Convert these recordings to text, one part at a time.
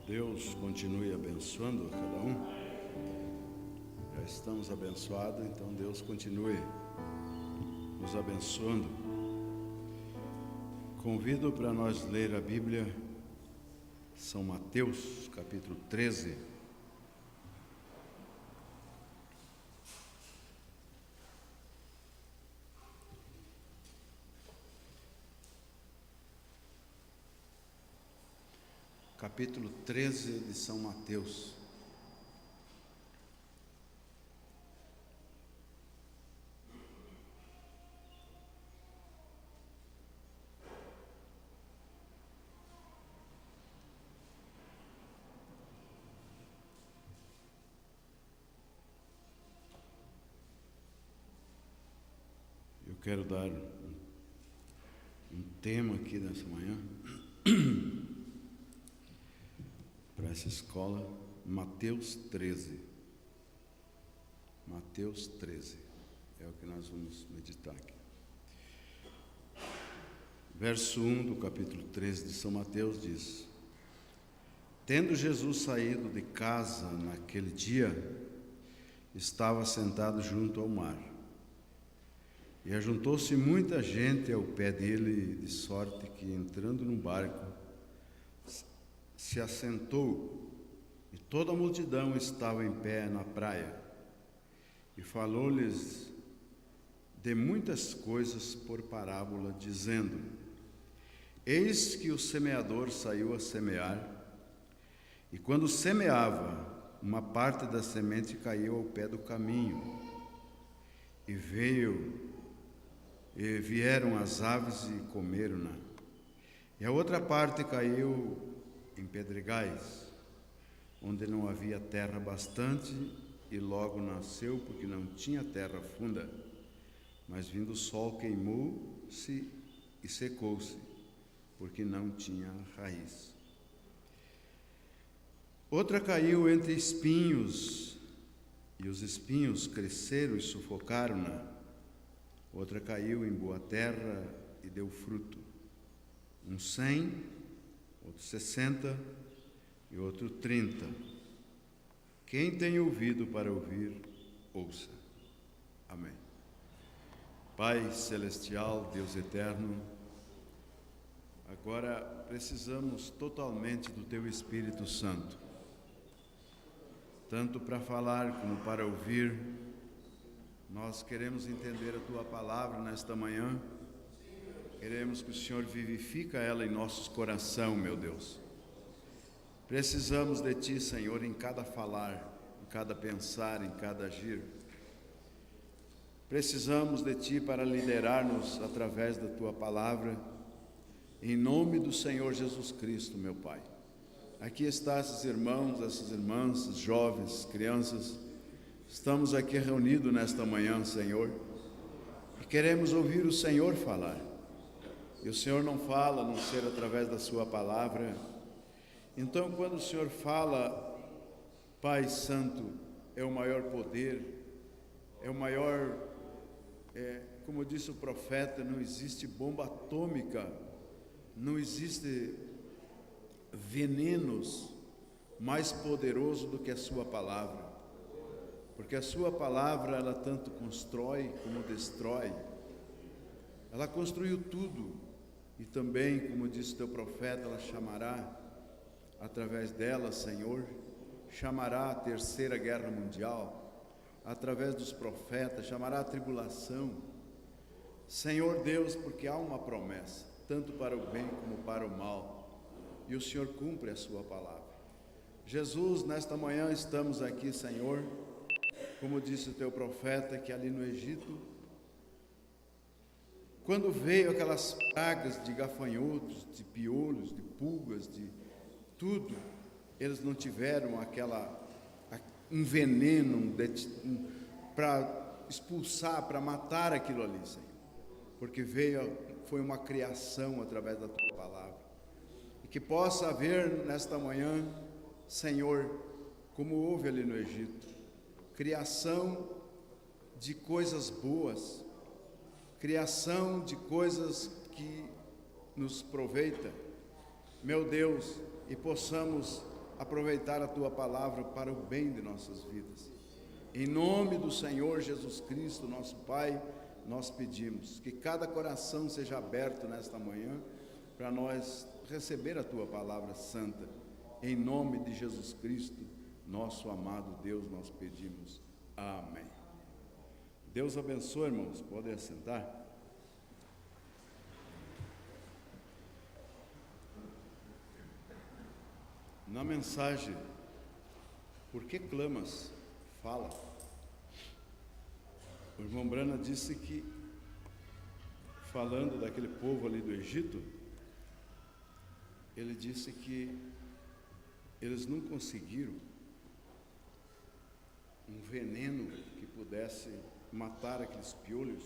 Deus continue abençoando a cada um. Já estamos abençoados, então Deus continue nos abençoando. Convido para nós ler a Bíblia, São Mateus, capítulo 13. Capítulo 13 de São Mateus. Eu quero dar um tema aqui nessa manhã para essa escola, Mateus 13. Mateus 13 é o que nós vamos meditar aqui. Verso 1 do capítulo 13 de São Mateus diz: Tendo Jesus saído de casa naquele dia, estava sentado junto ao mar. E ajuntou-se muita gente ao pé dele, de sorte que, entrando no barco, se assentou, e toda a multidão estava em pé na praia, e falou-lhes de muitas coisas por parábola, dizendo: Eis que o semeador saiu a semear, e quando semeava, uma parte da semente caiu ao pé do caminho, e vieram as aves e comeram-na, e a outra parte caiu em pedregais, onde não havia terra bastante, e logo nasceu, porque não tinha terra funda. Mas vindo o sol, queimou-se e secou-se, porque não tinha raiz. Outra caiu entre espinhos, e os espinhos cresceram e sufocaram-na. Outra caiu em boa terra e deu fruto, 100, outro 60 e outro 30. Quem tem ouvido para ouvir, ouça. Amém. Pai celestial, Deus eterno, agora precisamos totalmente do Teu Espírito Santo, tanto para falar como para ouvir. Nós queremos entender a Tua palavra nesta manhã. Queremos que o Senhor vivifique ela em nossos corações, meu Deus. Precisamos de Ti, Senhor, em cada falar, em cada pensar, em cada agir. Precisamos de Ti para liderar-nos através da Tua palavra, em nome do Senhor Jesus Cristo, meu Pai. Aqui estão esses irmãos, essas irmãs, esses jovens, crianças. Estamos aqui reunidos nesta manhã, Senhor, e queremos ouvir o Senhor falar. E o Senhor não fala, a não ser através da Sua palavra. Então, quando o Senhor fala, Pai Santo, é o maior poder, é o maior, como disse o profeta, não existe bomba atômica, não existe venenos mais poderoso do que a Sua palavra. Porque a Sua palavra, ela tanto constrói como destrói. Ela construiu tudo. E também, como disse o Teu profeta, ela chamará, através dela, Senhor, chamará a terceira guerra mundial, através dos profetas, chamará a tribulação. Senhor Deus, porque há uma promessa, tanto para o bem como para o mal, e o Senhor cumpre a Sua palavra. Jesus, nesta manhã estamos aqui, Senhor, como disse o Teu profeta, que ali no Egito, quando veio aquelas pragas de gafanhotos, de piolhos, de pulgas, de tudo, eles não tiveram um veneno para expulsar, para matar aquilo ali, Senhor. Porque foi uma criação através da Tua palavra. E que possa haver nesta manhã, Senhor, como houve ali no Egito, criação de coisas boas, criação de coisas que nos proveita, meu Deus, e possamos aproveitar a Tua palavra para o bem de nossas vidas. Em nome do Senhor Jesus Cristo, nosso Pai, nós pedimos que cada coração seja aberto nesta manhã para nós receber a Tua palavra santa. Em nome de Jesus Cristo, nosso amado Deus, nós pedimos. Amém. Deus abençoe, irmãos. Podem assentar. Na mensagem, por que clamas? Fala. O irmão Brana disse que, falando daquele povo ali do Egito, ele disse que eles não conseguiram um veneno que pudesse matar aqueles piolhos,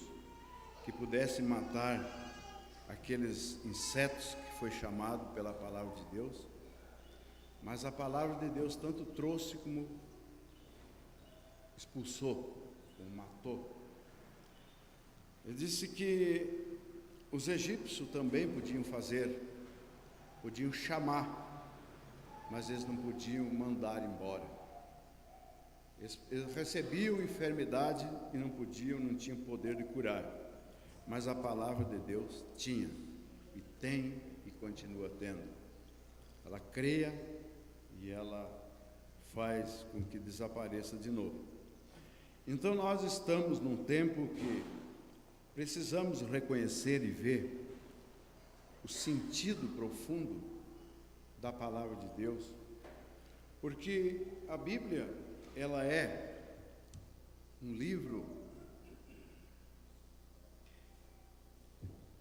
que pudesse matar aqueles insetos que foi chamado pela palavra de Deus. Mas a palavra de Deus tanto trouxe como expulsou, como matou. Ele disse que os egípcios também podiam chamar, mas eles não podiam mandar embora. Eles recebiam enfermidade e não tinham poder de curar. Mas a palavra de Deus tinha, e tem, e continua tendo. Ela creia e ela faz com que desapareça de novo. Então nós estamos num tempo que precisamos reconhecer e ver o sentido profundo da palavra de Deus, porque a Bíblia, ela é um livro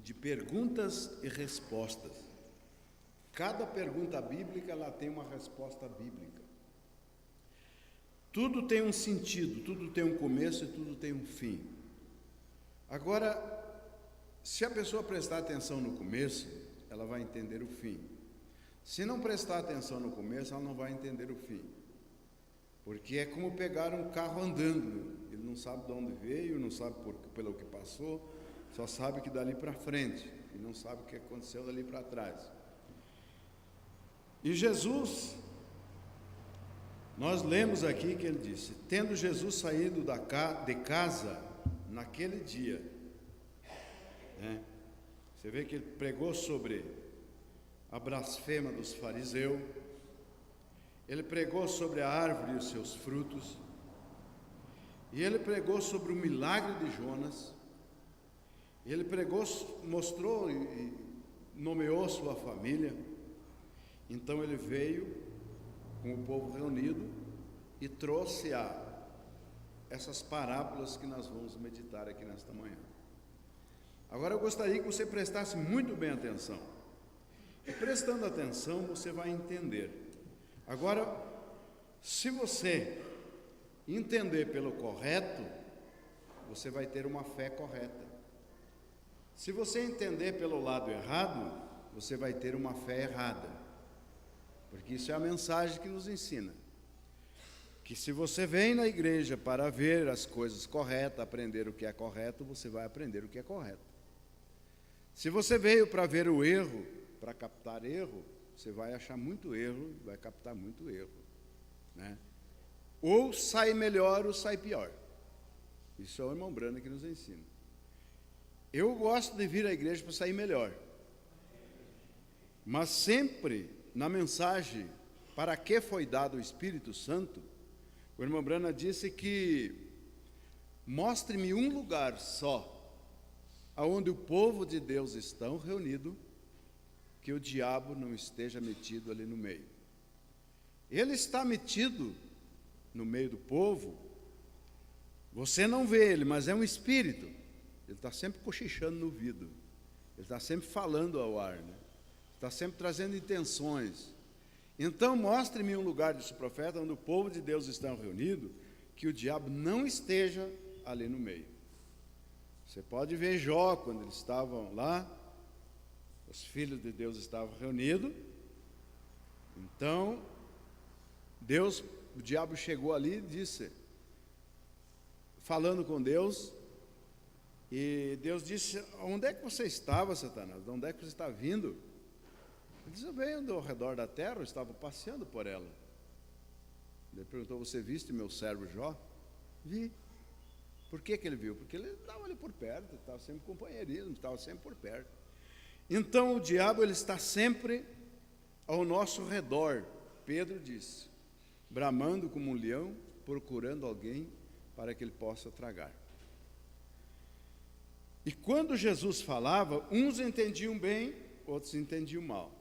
de perguntas e respostas. Cada pergunta bíblica, ela tem uma resposta bíblica. Tudo tem um sentido, tudo tem um começo e tudo tem um fim. Agora, se a pessoa prestar atenção no começo, ela vai entender o fim. Se não prestar atenção no começo, ela não vai entender o fim. Porque é como pegar um carro andando, ele não sabe de onde veio, não sabe pelo que passou, só sabe que dali para frente, e não sabe o que aconteceu dali para trás. E Jesus, nós lemos aqui que ele disse, tendo Jesus saído de casa naquele dia, né? Você vê que ele pregou sobre a blasfêmia dos fariseus, ele pregou sobre a árvore e os seus frutos, e ele pregou sobre o milagre de Jonas, e ele pregou, mostrou e nomeou sua família. Então ele veio com o povo reunido e trouxe essas parábolas que nós vamos meditar aqui nesta manhã. Agora eu gostaria que você prestasse muito bem atenção. E prestando atenção, você vai entender. Agora, se você entender pelo correto, você vai ter uma fé correta. Se você entender pelo lado errado, você vai ter uma fé errada. Porque isso é a mensagem que nos ensina. Que se você vem na igreja para ver as coisas corretas, aprender o que é correto, você vai aprender o que é correto. Se você veio para ver o erro, para captar erro, você vai achar muito erro, vai captar muito erro, né? Ou sai melhor ou sai pior. Isso é o irmão Brana que nos ensina. Eu gosto de vir à igreja para sair melhor. Mas sempre na mensagem para que foi dado o Espírito Santo, o irmão Brana disse que mostre-me um lugar só aonde o povo de Deus estão reunido, que o diabo não esteja metido ali no meio. Ele está metido no meio do povo, você não vê ele, mas é um espírito, ele está sempre cochichando no ouvido, ele está sempre falando ao ar, né? Está sempre trazendo intenções. Então mostre-me um lugar, disse o profeta, onde o povo de Deus está reunido, que o diabo não esteja ali no meio. Você pode ver Jó, quando eles estavam lá, os filhos de Deus estavam reunidos, então o diabo chegou ali e disse, falando com Deus, e Deus disse, onde é que você estava, Satanás? De onde é que você está vindo? Ele disse: eu venho ao redor da terra, eu estava passeando por ela. Ele perguntou: você viste meu servo Jó? Vi. Por que ele viu? Porque ele estava ali por perto, estava sempre companheirismo, estava sempre por perto. Então o diabo, ele está sempre ao nosso redor, Pedro disse, bramando como um leão, procurando alguém para que ele possa tragar. E quando Jesus falava, uns entendiam bem, outros entendiam mal.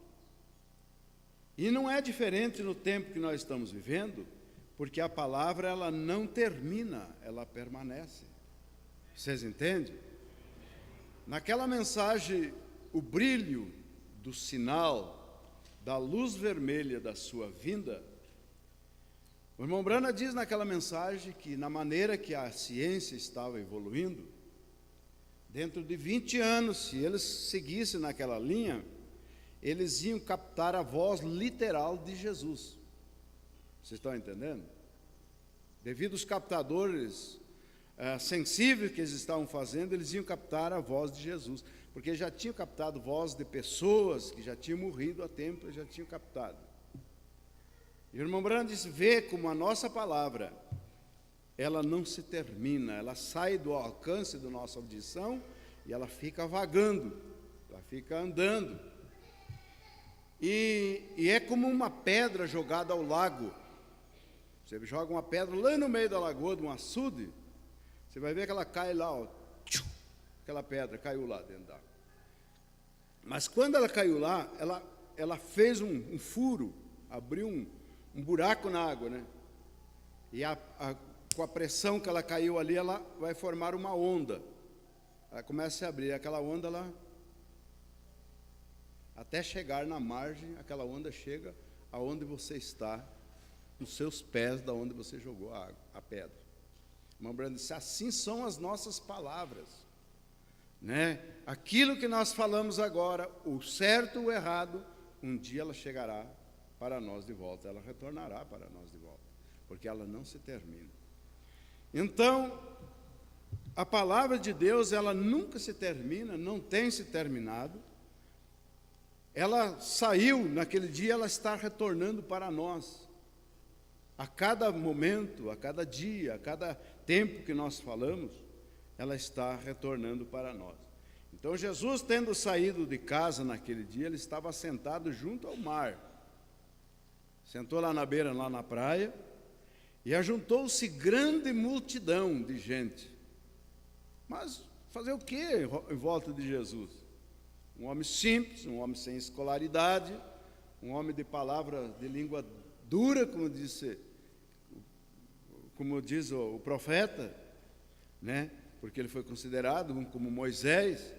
E não é diferente no tempo que nós estamos vivendo, porque a palavra, ela não termina, ela permanece. Vocês entendem? Naquela mensagem, o brilho do sinal, da luz vermelha da sua vinda, o irmão Brana diz naquela mensagem que, na maneira que a ciência estava evoluindo, dentro de 20 anos, se eles seguissem naquela linha, eles iam captar a voz literal de Jesus. Vocês estão entendendo? Devido aos captadores sensíveis que eles estavam fazendo, eles iam captar a voz de Jesus, porque já tinham captado voz de pessoas que já tinham morrido há tempo, eles já tinham captado. E o irmão Branham disse: vê como a nossa palavra, ela não se termina, ela sai do alcance da nossa audição e ela fica vagando, ela fica andando. E é como uma pedra jogada ao lago. Você joga uma pedra lá no meio da lagoa, de um açude, você vai ver que ela cai lá, ó, aquela pedra caiu lá dentro da água. Mas quando ela caiu lá, ela fez um furo, abriu um buraco na água, né? E com a pressão que ela caiu ali, ela vai formar uma onda. Ela começa a abrir, aquela onda lá, até chegar na margem, aquela onda chega aonde você está, nos seus pés, da onde você jogou a pedra. Irmão Brando disse: assim são as nossas palavras, né? Aquilo que nós falamos agora, o certo ou o errado, um dia ela chegará para nós de volta, ela retornará para nós de volta, porque ela não se termina. Então, a palavra de Deus, ela nunca se termina, não tem se terminado. Ela saiu naquele dia, ela está retornando para nós. A cada momento, a cada dia, a cada tempo que nós falamos, ela está retornando para nós. Então, Jesus, tendo saído de casa naquele dia, ele estava sentado junto ao mar. Sentou lá na beira, lá na praia, e ajuntou-se grande multidão de gente. Mas fazer o quê em volta de Jesus? Um homem simples, um homem sem escolaridade, um homem de palavra de língua dura, como diz o profeta, né? Porque ele foi considerado como Moisés,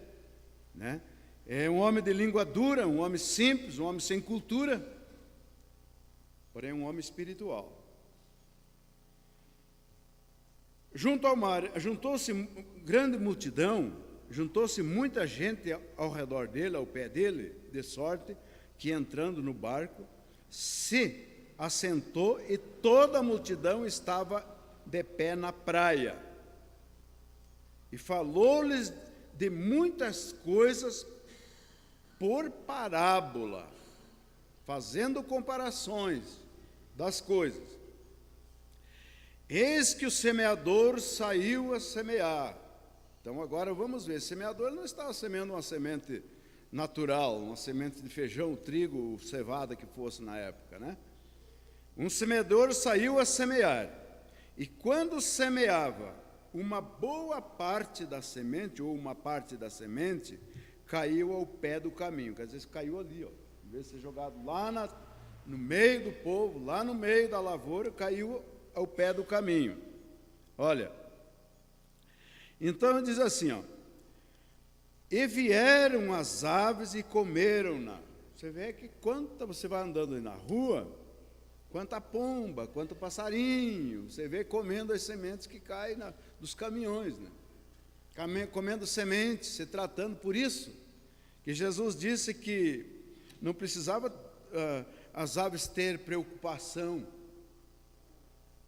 né? É um homem de língua dura, um homem simples, um homem sem cultura, porém um homem espiritual. Junto ao mar, juntou-se grande multidão, juntou-se muita gente ao redor dele, ao pé dele, de sorte que, entrando no barco, se assentou e toda a multidão estava de pé na praia. E falou-lhes de muitas coisas por parábola, fazendo comparações das coisas. Eis que o semeador saiu a semear. Então agora vamos ver, o semeador não estava semeando uma semente natural, uma semente de feijão, trigo, cevada que fosse na época, né? Um semeador saiu a semear, e quando semeava, uma boa parte da semente, ou uma parte da semente, caiu ao pé do caminho. Quer dizer, caiu ali, ó, em vez de ser jogado lá no meio do povo, lá no meio da lavoura, caiu ao pé do caminho. Olha, então diz assim, ó: e vieram as aves e comeram-na. Você vê que quando você vai andando aí na rua, quanta pomba, quanto passarinho, você vê comendo as sementes que caem dos caminhões, né? Comendo sementes, se tratando. Por isso que Jesus disse que não precisava as aves ter preocupação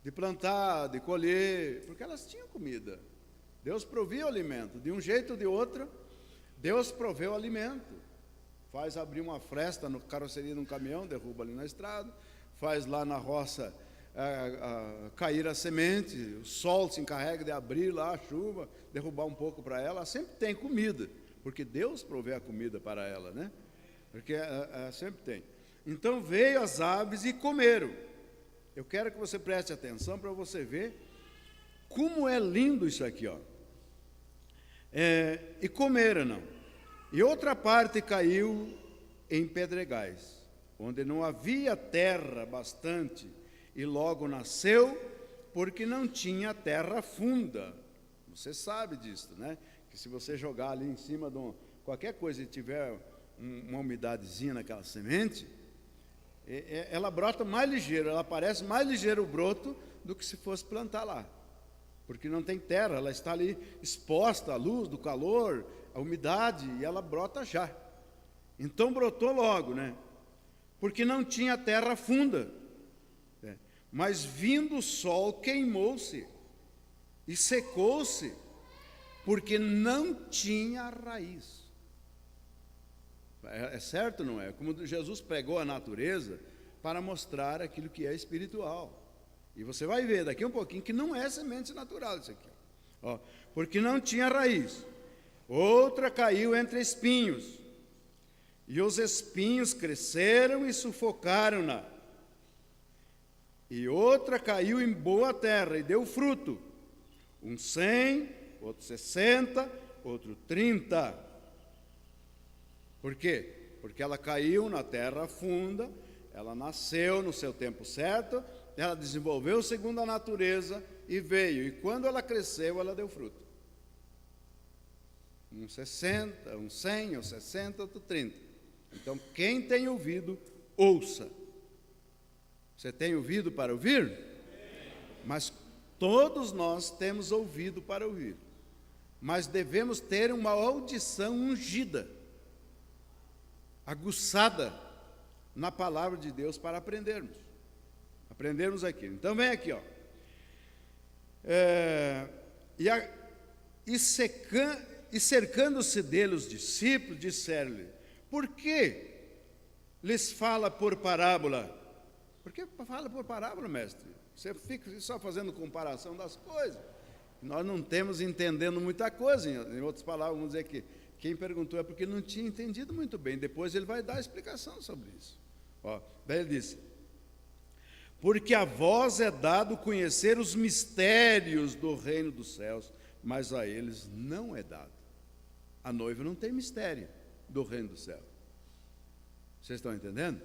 de plantar, de colher, porque elas tinham comida. Deus provia o alimento, de um jeito ou de outro, Deus proveu o alimento. faz abrir uma fresta na carroceria de um caminhão, derruba ali na estrada, faz lá na roça cair a semente, o sol se encarrega de abrir lá a chuva, derrubar um pouco para ela sempre tem comida, porque Deus provê a comida para ela, né? Porque sempre tem. Então veio as aves e comeram. Eu quero que você preste atenção para você ver como é lindo isso aqui, ó. E comeram, não. E outra parte caiu em pedregais, onde não havia terra bastante, e logo nasceu, porque não tinha terra funda. Você sabe disso, né? Que se você jogar ali em cima de qualquer coisa e tiver uma umidadezinha naquela semente, ela brota mais ligeiro, ela parece mais ligeiro o broto do que se fosse plantar lá. Porque não tem terra, ela está ali exposta à luz, do calor, à umidade, e ela brota já. Então brotou logo, né? Porque não tinha terra funda. Mas vindo o sol, queimou-se e secou-se, porque não tinha raiz. É certo, não é? Como Jesus pregou a natureza para mostrar aquilo que é espiritual. E você vai ver daqui um pouquinho que não é semente natural isso aqui. Ó, porque não tinha raiz. Outra caiu entre espinhos, e os espinhos cresceram e sufocaram-na. E outra caiu em boa terra e deu fruto, 100, outro 60, outro 30. Por quê? Porque ela caiu na terra funda, ela nasceu no seu tempo certo, ela desenvolveu segundo a natureza e veio. E quando ela cresceu, ela deu fruto. 60, 100, 60, outro 30. Então, quem tem ouvido, ouça. Você tem ouvido para ouvir? Mas todos nós temos ouvido para ouvir. Mas devemos ter uma audição ungida, aguçada na palavra de Deus para aprendermos. Aprendermos aqui. Então vem aqui, ó. E cercando-se dele os discípulos, disseram-lhe: por que lhes fala por parábola? Por que fala por parábola, mestre? Você fica só fazendo comparação das coisas. Nós não temos entendendo muita coisa. Em outras palavras, vamos dizer que quem perguntou é porque não tinha entendido muito bem. Depois ele vai dar a explicação sobre isso. Ó, daí ele disse: porque a vós é dado conhecer os mistérios do reino dos céus, mas a eles não é dado. A noiva não tem mistério do reino dos céus. Vocês estão entendendo?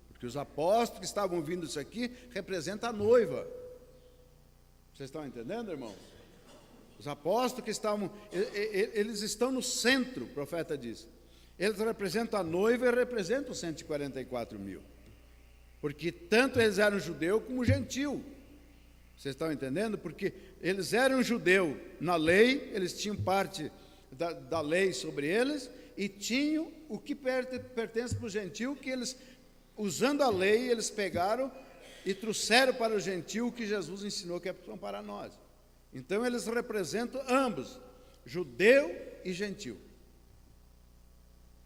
Porque os apóstolos que estavam ouvindo isso aqui representam a noiva. Vocês estão entendendo, irmãos? Os apóstolos que estavam, eles estão no centro, o profeta diz. Eles representam a noiva e representam os 144 mil. Porque tanto eles eram judeu como gentio. Vocês estão entendendo? Porque eles eram judeu na lei, eles tinham parte da lei sobre eles, e tinham o que pertence para o gentio, que eles, usando a lei, eles pegaram e trouxeram para o gentio o que Jesus ensinou que é para nós. Então eles representam ambos, judeu e gentio.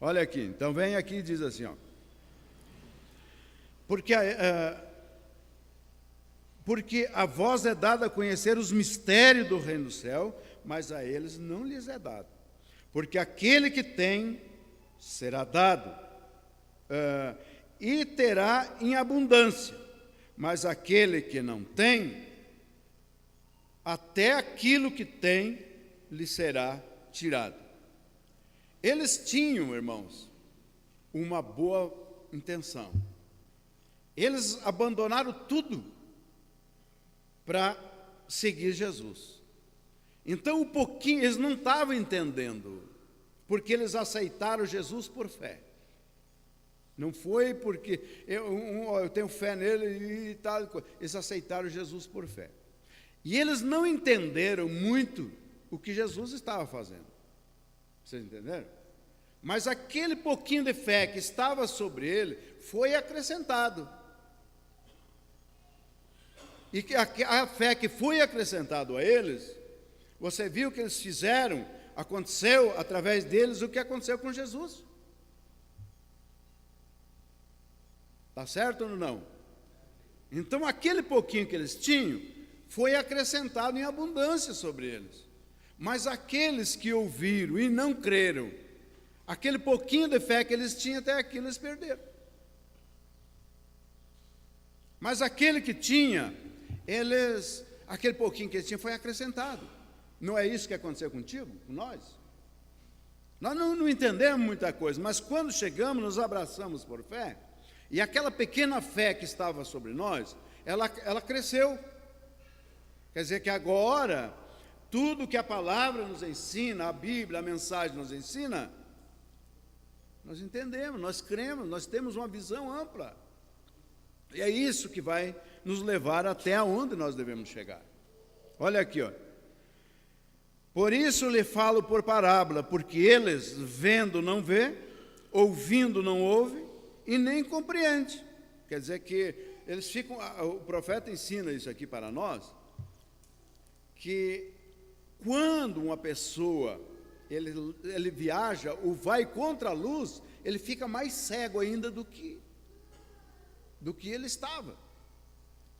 Olha aqui, então vem aqui e diz assim, ó. Porque a vós é dado a conhecer os mistérios do reino do céu, mas a eles não lhes é dado. Porque aquele que tem, será dado, e terá em abundância. Mas aquele que não tem, até aquilo que tem lhe será tirado. Eles tinham, irmãos, uma boa intenção. Eles abandonaram tudo para seguir Jesus. Então, um pouquinho, eles não estavam entendendo, porque eles aceitaram Jesus por fé. Não foi porque eu tenho fé nele e tal. Eles aceitaram Jesus por fé. E eles não entenderam muito o que Jesus estava fazendo. Vocês entenderam? Mas aquele pouquinho de fé que estava sobre ele foi acrescentado. E a fé que foi acrescentado a eles, você viu que eles fizeram, aconteceu através deles o que aconteceu com Jesus. Está certo ou não? Então, aquele pouquinho que eles tinham foi acrescentado em abundância sobre eles. Mas aqueles que ouviram e não creram, aquele pouquinho de fé que eles tinham até aqui, eles perderam. Mas aquele que tinha, aquele pouquinho que eles tinham foi acrescentado. Não é isso que aconteceu contigo, com nós? Nós não entendemos muita coisa, mas quando chegamos, nos abraçamos por fé, e aquela pequena fé que estava sobre nós, ela cresceu. Quer dizer que agora, tudo que a palavra nos ensina, a Bíblia, a mensagem nos ensina, nós entendemos, nós cremos, nós temos uma visão ampla. E é isso que vai nos levar até onde nós devemos chegar. Olha aqui, ó. Por isso lhe falo por parábola, porque eles, vendo, não vê, ouvindo, não ouve, e nem compreende. Quer dizer que eles ficam, o profeta ensina isso aqui para nós, que quando uma pessoa, ele viaja ou vai contra a luz, ele fica mais cego ainda do que ele estava.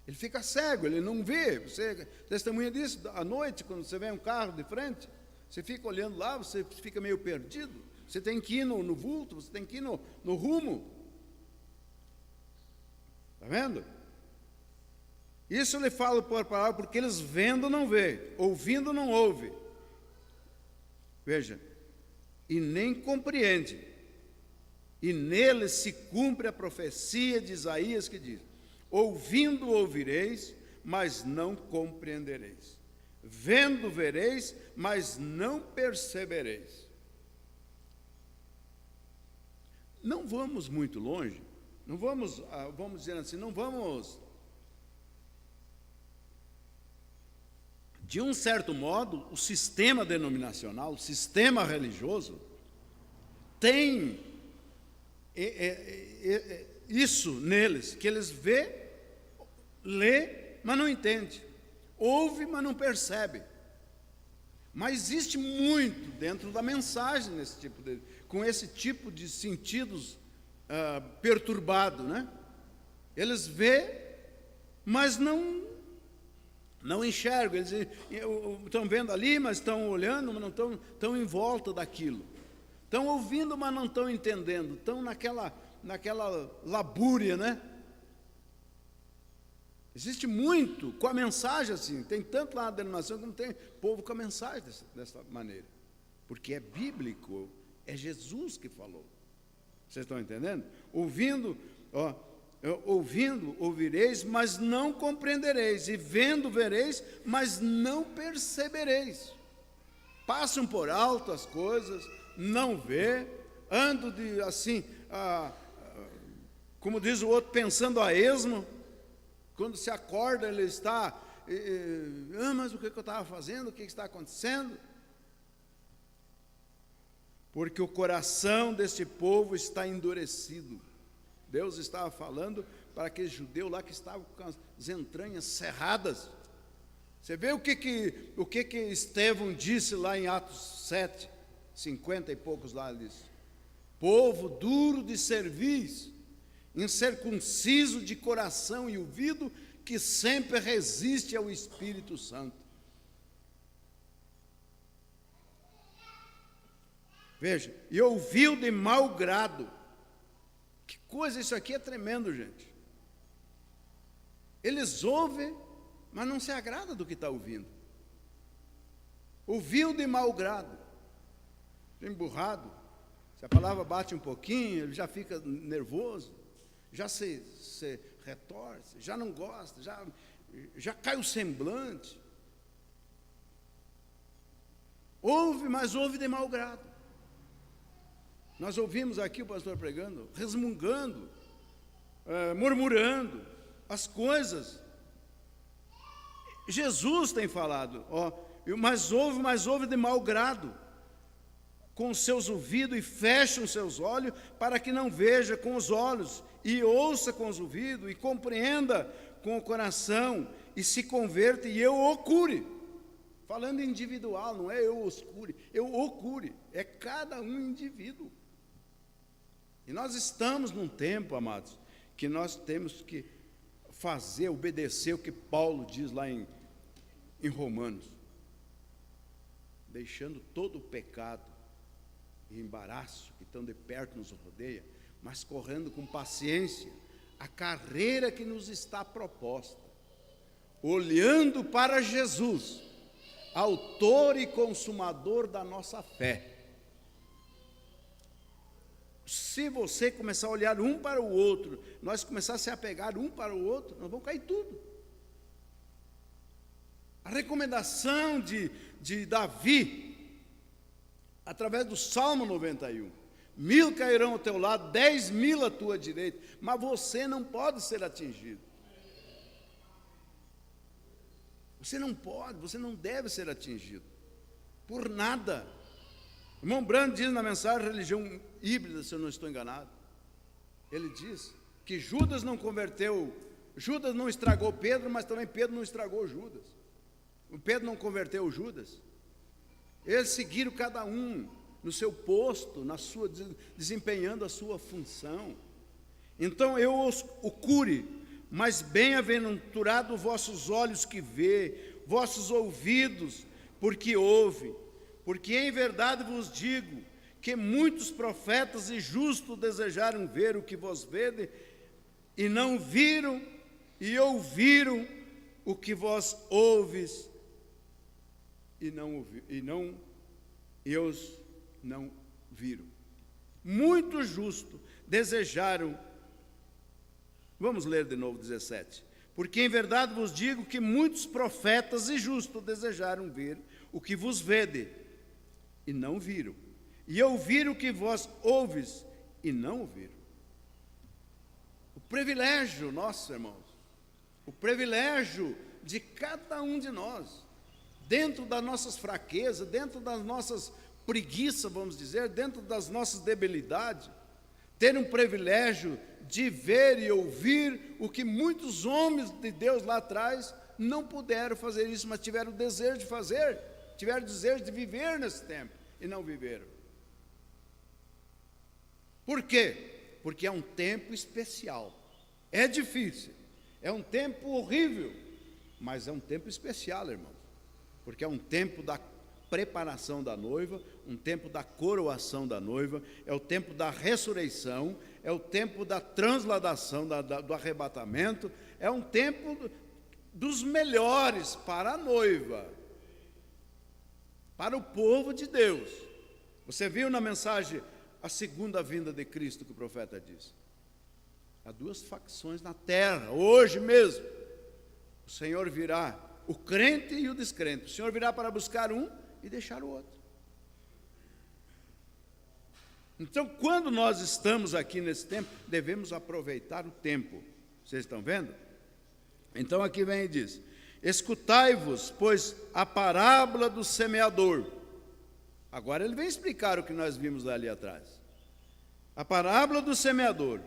Ele fica cego, ele não vê. Você testemunha disso à noite, quando você vê um carro de frente, você fica olhando lá, você fica meio perdido. Você tem que ir no vulto, você tem que ir no rumo. Está vendo? Isso lhe falo por palavra, porque eles vendo não vê, ouvindo não ouve. Veja, e nem compreende. E neles se cumpre a profecia de Isaías que diz: ouvindo ouvireis, mas não compreendereis. Vendo vereis, mas não percebereis. Não vamos muito longe, não vamos, vamos dizer assim, não vamos, de um certo modo, o sistema denominacional, o sistema religioso, tem isso neles, que eles lê, mas não entende, ouve, mas não percebe. Mas existe muito dentro da mensagem com esse tipo de sentidos perturbados, né? Eles vê, mas não enxergam. Eles estão vendo ali, mas estão olhando, mas não estão em volta daquilo. Estão ouvindo, mas não estão entendendo. Estão naquela labúria, né? Existe muito com a mensagem assim. Tem tanto lá na denominação como tem povo com a mensagem dessa maneira. Porque é bíblico, é Jesus que falou. Vocês estão entendendo? Ouvindo, ouvireis, mas não compreendereis. E vendo, vereis, mas não percebereis. Passam por alto as coisas, não vê, ando assim, como diz o outro, pensando a esmo. Quando se acorda, ele está, mas o que eu estava fazendo, o que está acontecendo? Porque o coração deste povo está endurecido. Deus estava falando para aquele judeu lá que estava com as entranhas cerradas. Você vê o que Estevão disse lá em Atos 7, 50 e poucos lá, ele disse: povo duro de cerviz, incircunciso de coração e ouvido, que sempre resiste ao Espírito Santo. Veja, e ouviu de mau grado. Que coisa, isso aqui é tremendo, gente. Eles ouvem, mas não se agrada do que está ouvindo. Ouviu de mau grado, emburrado. Se a palavra bate um pouquinho, ele já fica nervoso, já se retorce, já não gosta, já cai o semblante. Ouve, mas ouve de mau grado. Nós ouvimos aqui o pastor pregando, resmungando, murmurando as coisas. Jesus tem falado, mas ouve de mau grado, com os seus ouvidos, e fecha os seus olhos, para que não veja com os olhos, e ouça com os ouvidos, e compreenda com o coração, e se converta, e eu o cure. Falando individual, não é eu os cure, eu o cure, é cada um indivíduo. E nós estamos num tempo, amados, que nós temos que fazer, obedecer o que Paulo diz lá em Romanos, deixando todo o pecado e embaraço que tão de perto nos rodeia, mas correndo com paciência a carreira que nos está proposta, olhando para Jesus, autor e consumador da nossa fé. Se você começar a olhar um para o outro, nós começar a se apegar um para o outro, nós vamos cair tudo. A recomendação de Davi, através do Salmo 91, 1000 cairão ao teu lado, 10.000 à tua direita, mas você não pode ser atingido. Você não pode, você não deve ser atingido, por nada. O irmão Brando diz na mensagem Religião Híbrida, se eu não estou enganado, ele diz que Judas não converteu, Judas não estragou Pedro, mas também Pedro não estragou Judas. O Pedro não converteu Judas. Eles seguiram cada um no seu posto, desempenhando a sua função. Então eu o cure, mas bem-aventurado vossos olhos que vê, vossos ouvidos, porque ouve. Porque em verdade vos digo que muitos profetas e justos desejaram ver o que vós vede, e não viram, e ouviram o que vós ouves, e os não viram. Muitos justos desejaram. Vamos ler de novo 17. Porque em verdade vos digo que muitos profetas e justos desejaram ver o que vos vede, e não viram, e ouviram o que vós ouves, e não ouviram. O privilégio, nossos irmãos, o privilégio de cada um de nós, dentro das nossas fraquezas, dentro das nossas preguiças, vamos dizer, dentro das nossas debilidades, ter um privilégio de ver e ouvir o que muitos homens de Deus lá atrás não puderam fazer isso, mas tiveram o desejo de fazer, tiveram o desejo de viver nesse tempo, e não viveram. Por quê? Porque é um tempo especial. É difícil, é um tempo horrível, mas é um tempo especial, irmãos, porque é um tempo da preparação da noiva, um tempo da coroação da noiva, é o tempo da ressurreição, é o tempo da transladação, do arrebatamento, é um tempo dos melhores para a noiva, para o povo de Deus. Você viu na mensagem a segunda vinda de Cristo que o profeta disse? Há duas facções na terra, hoje mesmo. O Senhor virá, o crente e o descrente. O Senhor virá para buscar um e deixar o outro. Então, quando nós estamos aqui nesse tempo, devemos aproveitar o tempo. Vocês estão vendo? Então aqui vem e diz: escutai-vos, pois a parábola do semeador. Agora ele vem explicar o que nós vimos ali atrás. A parábola do semeador.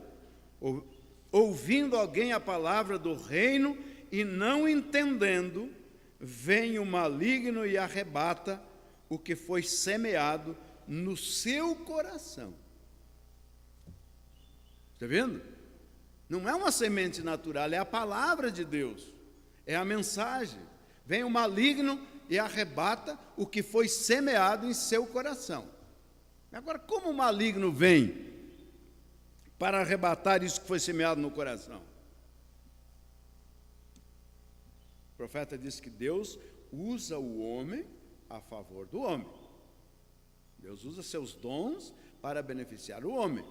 Ouvindo alguém a palavra do reino e não entendendo, vem o maligno e arrebata o que foi semeado no seu coração. Está vendo? Não é uma semente natural, é a palavra de Deus, é a mensagem. Vem o maligno e arrebata o que foi semeado em seu coração. Agora, como o maligno vem para arrebatar isso que foi semeado no coração? O profeta disse que Deus usa o homem a favor do homem. Deus usa seus dons para beneficiar o homem,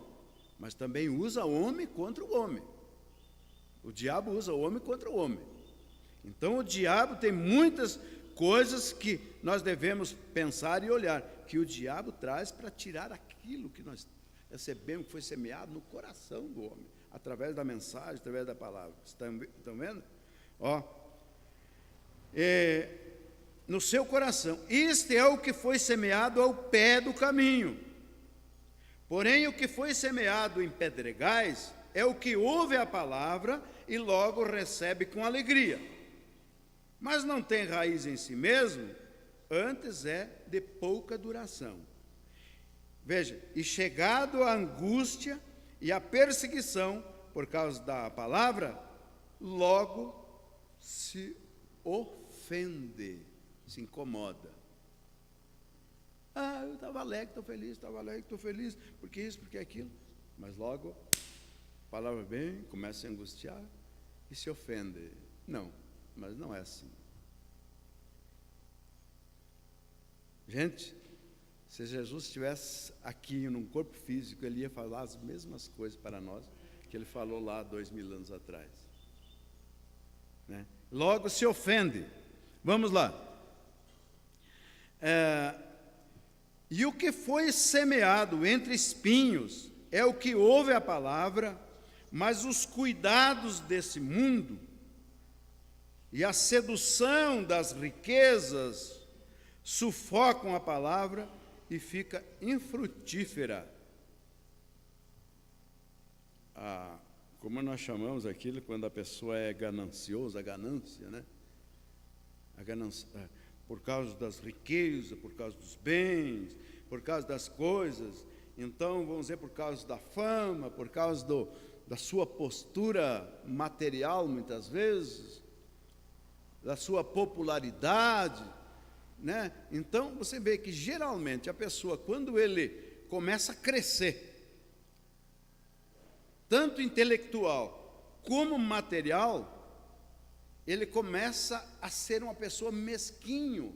mas também usa o homem contra o homem. O diabo usa o homem contra o homem. Então o diabo tem muitas coisas que nós devemos pensar e olhar, que o diabo traz para tirar aquilo que nós recebemos, que foi semeado no coração do homem, através da mensagem, através da palavra. Estão vendo? No seu coração. Este é o que foi semeado ao pé do caminho. Porém, o que foi semeado em pedregais é o que ouve a palavra e logo recebe com alegria, mas não tem raiz em si mesmo, antes é de pouca duração. Veja, e chegado a angústia e a perseguição, por causa da palavra, logo se ofende, se incomoda. Eu estava alegre, estou feliz, porque isso, porque aquilo. Mas logo, a palavra vem, começa a angustiar e se ofende. Não, mas não é assim. Gente, se Jesus estivesse aqui num corpo físico, ele ia falar as mesmas coisas para nós que ele falou lá 2000 anos atrás. Né? Logo se ofende. Vamos lá. E o que foi semeado entre espinhos é o que ouve a palavra, mas os cuidados desse mundo e a sedução das riquezas sufocam a palavra e fica infrutífera. Como nós chamamos aquilo quando a pessoa é gananciosa, a ganância, né? A ganância, por causa das riquezas, por causa dos bens, por causa das coisas. Então, vamos dizer, por causa da fama, por causa da sua postura material, muitas vezes, da sua popularidade, né? Então, você vê que, geralmente, a pessoa, quando ele começa a crescer, tanto intelectual como material, ele começa a ser uma pessoa mesquinho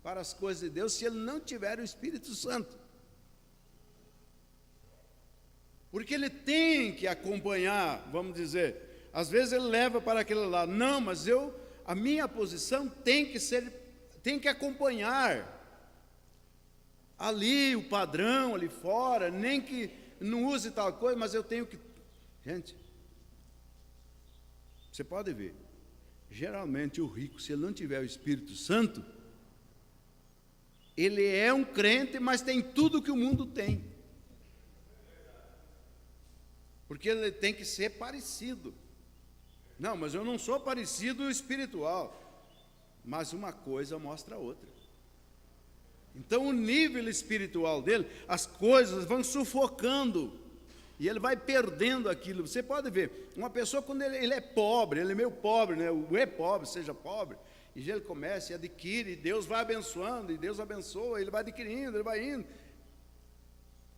para as coisas de Deus, se ele não tiver o Espírito Santo. Porque ele tem que acompanhar, vamos dizer, às vezes ele leva para aquele lado, não, mas a minha posição tem que acompanhar ali o padrão, ali fora, nem que não use tal coisa, mas eu tenho que... Gente, você pode ver, geralmente o rico, se ele não tiver o Espírito Santo, ele é um crente, mas tem tudo que o mundo tem. Porque ele tem que ser parecido. Não, mas eu não sou parecido espiritual. Mas uma coisa mostra a outra. Então o nível espiritual dele, as coisas vão sufocando. E ele vai perdendo aquilo. Você pode ver, uma pessoa quando ele é pobre, ele é meio pobre, né? O é pobre, seja pobre, e ele começa e adquire, e Deus vai abençoando, e Deus abençoa, ele vai adquirindo, ele vai indo.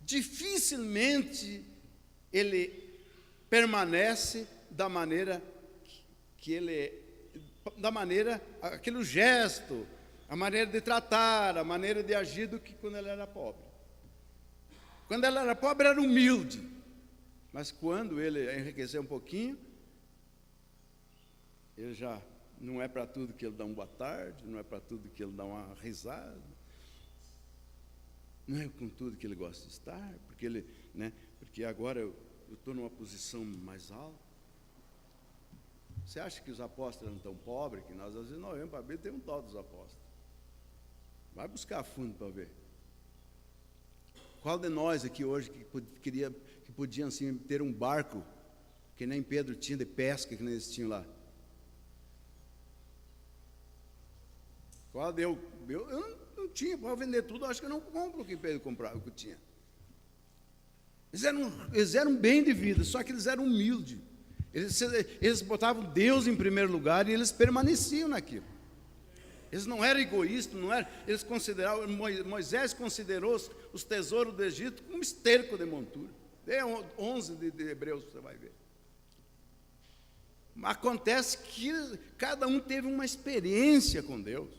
Dificilmente ele permanece da maneira que ele, da maneira, aquele gesto, a maneira de tratar, a maneira de agir do que quando ele era pobre. Quando ele era pobre, era humilde. Mas quando ele enriqueceu um pouquinho, ele já não é para tudo que ele dá uma boa tarde, não é para tudo que ele dá uma risada, não é com tudo que ele gosta de estar, porque ele, né? Porque agora eu estou numa posição mais alta. Você acha que os apóstolos eram tão pobres que nós às vezes nós vemos para ver, tem um tal dos apóstolos. Vai buscar a fundo para ver. Qual de nós aqui hoje que podia assim, ter um barco que nem Pedro tinha de pesca, que nem eles tinham lá? Qual eu não tinha, para vender tudo, acho que eu não compro o que Pedro comprava, o que tinha. Eles eram bem de vida, só que eles eram humildes. Eles botavam Deus em primeiro lugar e eles permaneciam naquilo. Eles não eram egoístas, não eram, eles consideravam, Moisés considerou os tesouros do Egito como esterco de montura. É 11 de Hebreus, você vai ver. Acontece que cada um teve uma experiência com Deus.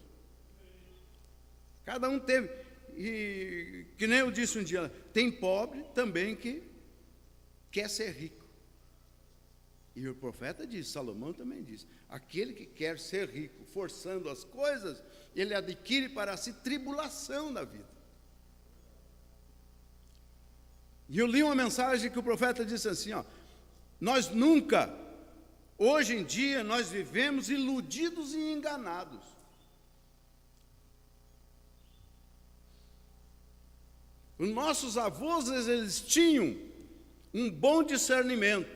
Cada um teve, e que nem eu disse um dia, tem pobre também que quer ser rico. E o profeta diz, Salomão também diz, aquele que quer ser rico, forçando as coisas, ele adquire para si tribulação da vida. E eu li uma mensagem que o profeta disse assim, nós nunca, hoje em dia, nós vivemos iludidos e enganados. Os nossos avós, eles tinham um bom discernimento,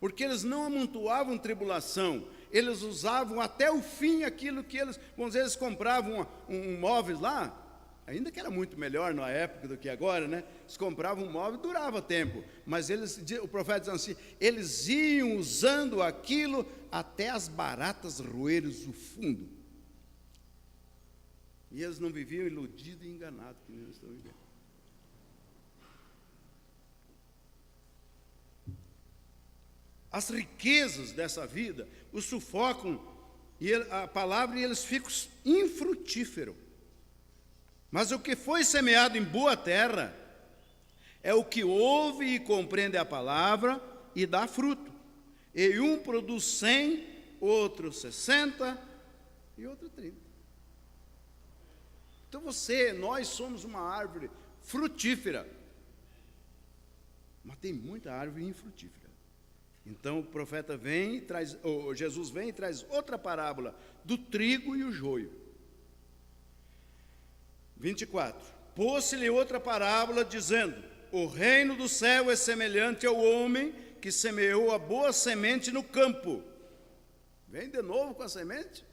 porque eles não amontoavam tribulação, eles usavam até o fim aquilo que eles, vamos dizer, eles compravam um móvel lá, ainda que era muito melhor na época do que agora, né? Eles compravam um móvel e durava tempo, mas o profeta diz assim, eles iam usando aquilo até as baratas roerem o fundo. E eles não viviam iludidos e enganados, que eles estão vivendo. As riquezas dessa vida os sufocam, e a palavra, e eles ficam infrutíferos. Mas o que foi semeado em boa terra é o que ouve e compreende a palavra e dá fruto. E um produz 100, outro 60 e outro 30. Então nós somos uma árvore frutífera. Mas tem muita árvore infrutífera. Então o profeta vem e traz, Jesus vem e traz outra parábola do trigo e o joio. 24. Pôs-lhe outra parábola, dizendo: o reino do céu é semelhante ao homem que semeou a boa semente no campo. Vem de novo com a semente.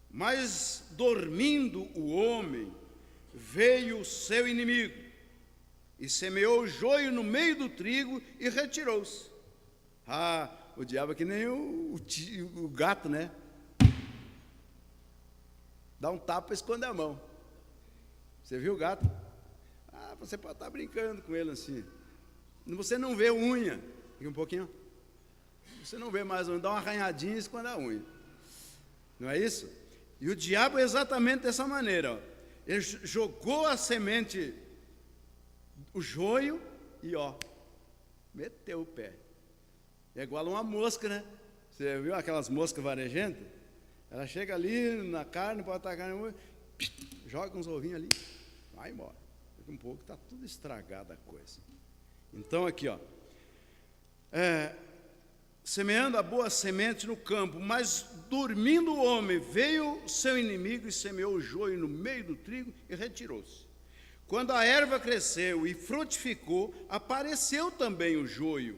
Mas, dormindo o homem, veio o seu inimigo, e semeou o joio no meio do trigo e retirou-se. O diabo é que nem o gato, né? Dá um tapa e esconde a mão. Você viu o gato? Você pode estar brincando com ele assim. Você não vê unha. Fica um pouquinho. Você não vê mais unha. Dá uma arranhadinha e esconde a unha. Não é isso? E o diabo é exatamente dessa maneira. Ele jogou a semente, o joio, e meteu o pé. É igual uma mosca, né? Você viu aquelas moscas varejentas? Ela chega ali na carne, pode estar carne, joga uns ovinhos ali, vai embora. Daqui um pouco está tudo estragada a coisa. Então aqui, semeando a boa semente no campo, mas dormindo o homem, veio seu inimigo e semeou o joio no meio do trigo e retirou-se. Quando a erva cresceu e frutificou, apareceu também o joio.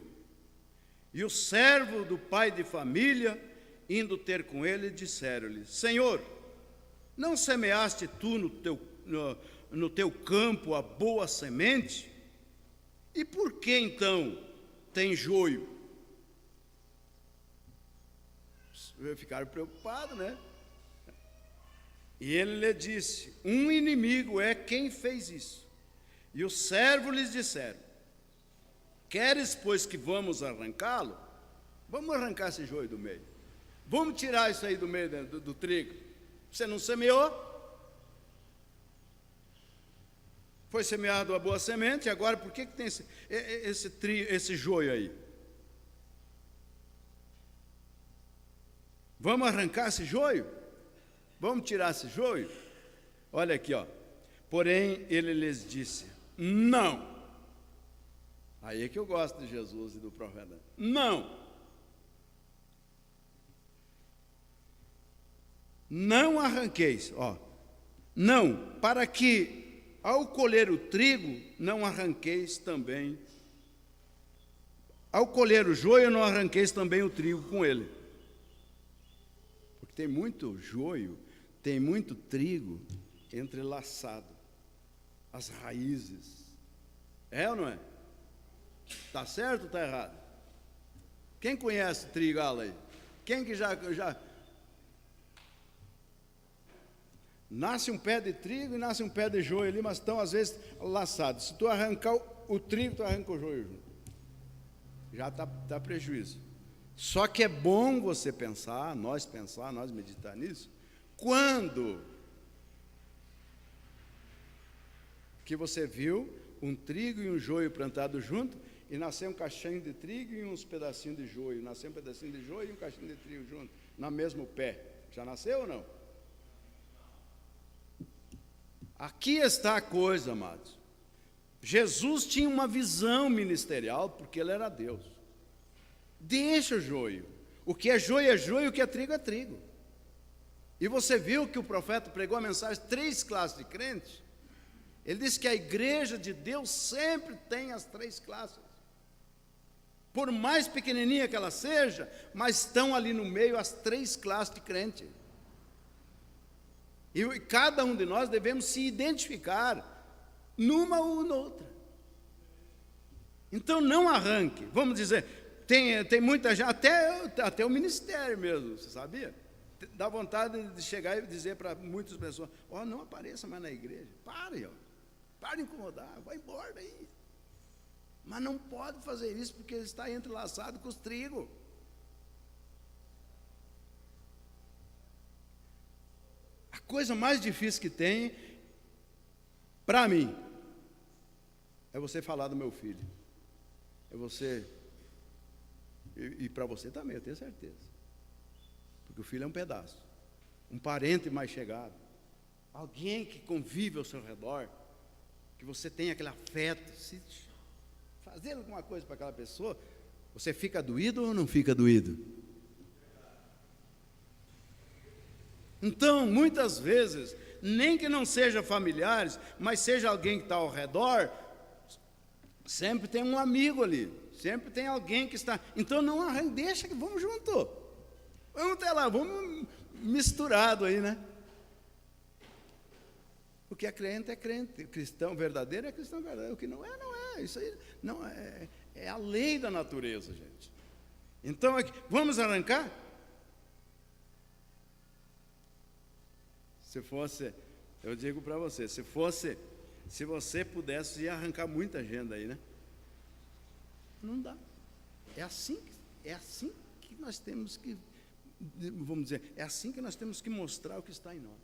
E o servo do pai de família, indo ter com ele, disseram-lhe: Senhor, não semeaste tu no teu campo a boa semente? E por que então tem joio? Ficaram preocupados, né? E ele lhe disse: um inimigo é quem fez isso. E os servos lhes disseram: queres, pois, que vamos arrancá-lo? Vamos arrancar esse joio do meio. Vamos tirar isso aí do meio do trigo. Você não semeou? Foi semeado a boa semente, agora por que tem esse joio aí? Vamos arrancar esse joio? Vamos tirar esse joio? Olha aqui, Porém, ele lhes disse: não. Aí é que eu gosto de Jesus e do profeta. Não. Não arranqueis, não, para que ao colher o trigo, não arranqueis também, ao colher o joio, não arranqueis também o trigo com ele. Porque tem muito joio, tem muito trigo entrelaçado, as raízes. É ou não é? Está certo ou está errado? Quem conhece trigala aí? Quem que já... Nasce um pé de trigo e nasce um pé de joio ali, mas estão às vezes laçados. Se tu arrancar o trigo, tu arranca o joio junto. Já está prejuízo. Só que é bom você pensar, nós meditar nisso, quando que você viu um trigo e um joio plantado junto, e nasceu um cachinho de trigo e uns pedacinhos de joio, nasceu um pedacinho de joio e um cachinho de trigo junto, no mesmo pé. Já nasceu ou não? Aqui está a coisa, amados. Jesus tinha uma visão ministerial, porque ele era Deus. Deixa o joio. O que é joio, o que é trigo é trigo. E você viu que o profeta pregou a mensagem 3 classes de crentes? Ele disse que a igreja de Deus sempre tem as 3 classes. Por mais pequenininha que ela seja, mas estão ali no meio as 3 classes de crente. E cada um de nós devemos se identificar numa ou noutra. Então não arranque. Vamos dizer, tem muita gente, até o ministério mesmo, você sabia? Dá vontade de chegar e dizer para muitas pessoas: ó, não apareça mais na igreja. Pare, ó. Pare de incomodar, vai embora daí. Mas não pode fazer isso porque ele está entrelaçado com os trigos. A coisa mais difícil que tem, para mim, é você falar do meu filho. É você, e para você também, eu tenho certeza. Porque o filho é um pedaço, um parente mais chegado, alguém que convive ao seu redor, que você tem aquele afeto. Se fazer alguma coisa para aquela pessoa, você fica doído ou não fica doído? Então, muitas vezes, nem que não seja familiares, mas seja alguém que está ao redor, sempre tem um amigo ali, sempre tem alguém que está. Então não deixa que vamos junto. Vamos até lá, vamos misturado aí, né? O que é crente, cristão verdadeiro é cristão verdadeiro, o que não é, não é. Isso aí não é a lei da natureza, gente. Então, vamos arrancar? Se fosse, eu digo para você, se você pudesse, ia arrancar muita agenda aí, né? Não dá. É assim que nós temos que, vamos dizer, é assim que nós temos que mostrar o que está em nós.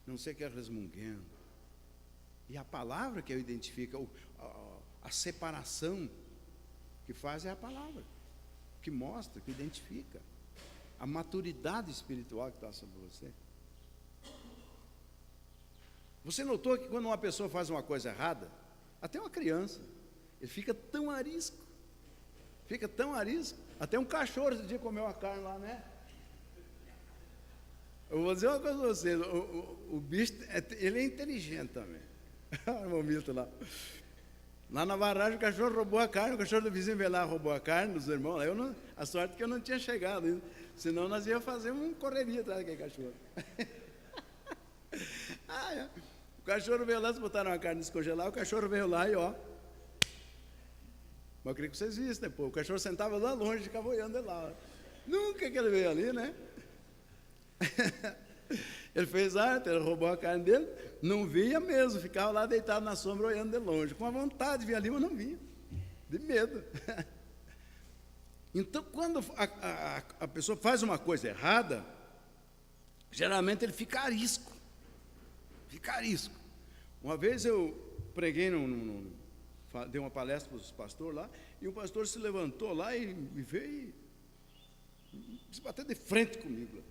Não sei o que é resmunguendo. E a palavra que eu identifico, a separação que faz é a palavra, que mostra, que identifica a maturidade espiritual que está sobre você. Você notou que quando uma pessoa faz uma coisa errada, até uma criança, ele fica tão arisco, até um cachorro esse dia comeu uma carne lá, né? Eu vou dizer uma coisa para vocês, o bicho, ele é inteligente também. O Milton lá. Lá na barragem o cachorro roubou a carne, o cachorro do vizinho veio lá, roubou a carne dos irmãos. A sorte é que eu não tinha chegado ainda, senão nós íamos fazer uma correria atrás daquele cachorro. O cachorro veio lá, eles botaram a carne descongelar, o cachorro veio lá e ó. Mas eu queria que vocês vissem, né? Pô, o cachorro sentava lá longe, ficava olhando ele lá. Ó. Nunca que ele veio ali, né? Ele fez arte, ele roubou a carne dele, não via mesmo, ficava lá deitado na sombra olhando de longe, com a vontade de vir ali, mas não vinha, de medo. Então, quando a pessoa faz uma coisa errada, geralmente ele fica arisco. Uma vez eu preguei, dei uma palestra para os pastores lá, e um pastor se levantou lá e me veio e se bateu de frente comigo.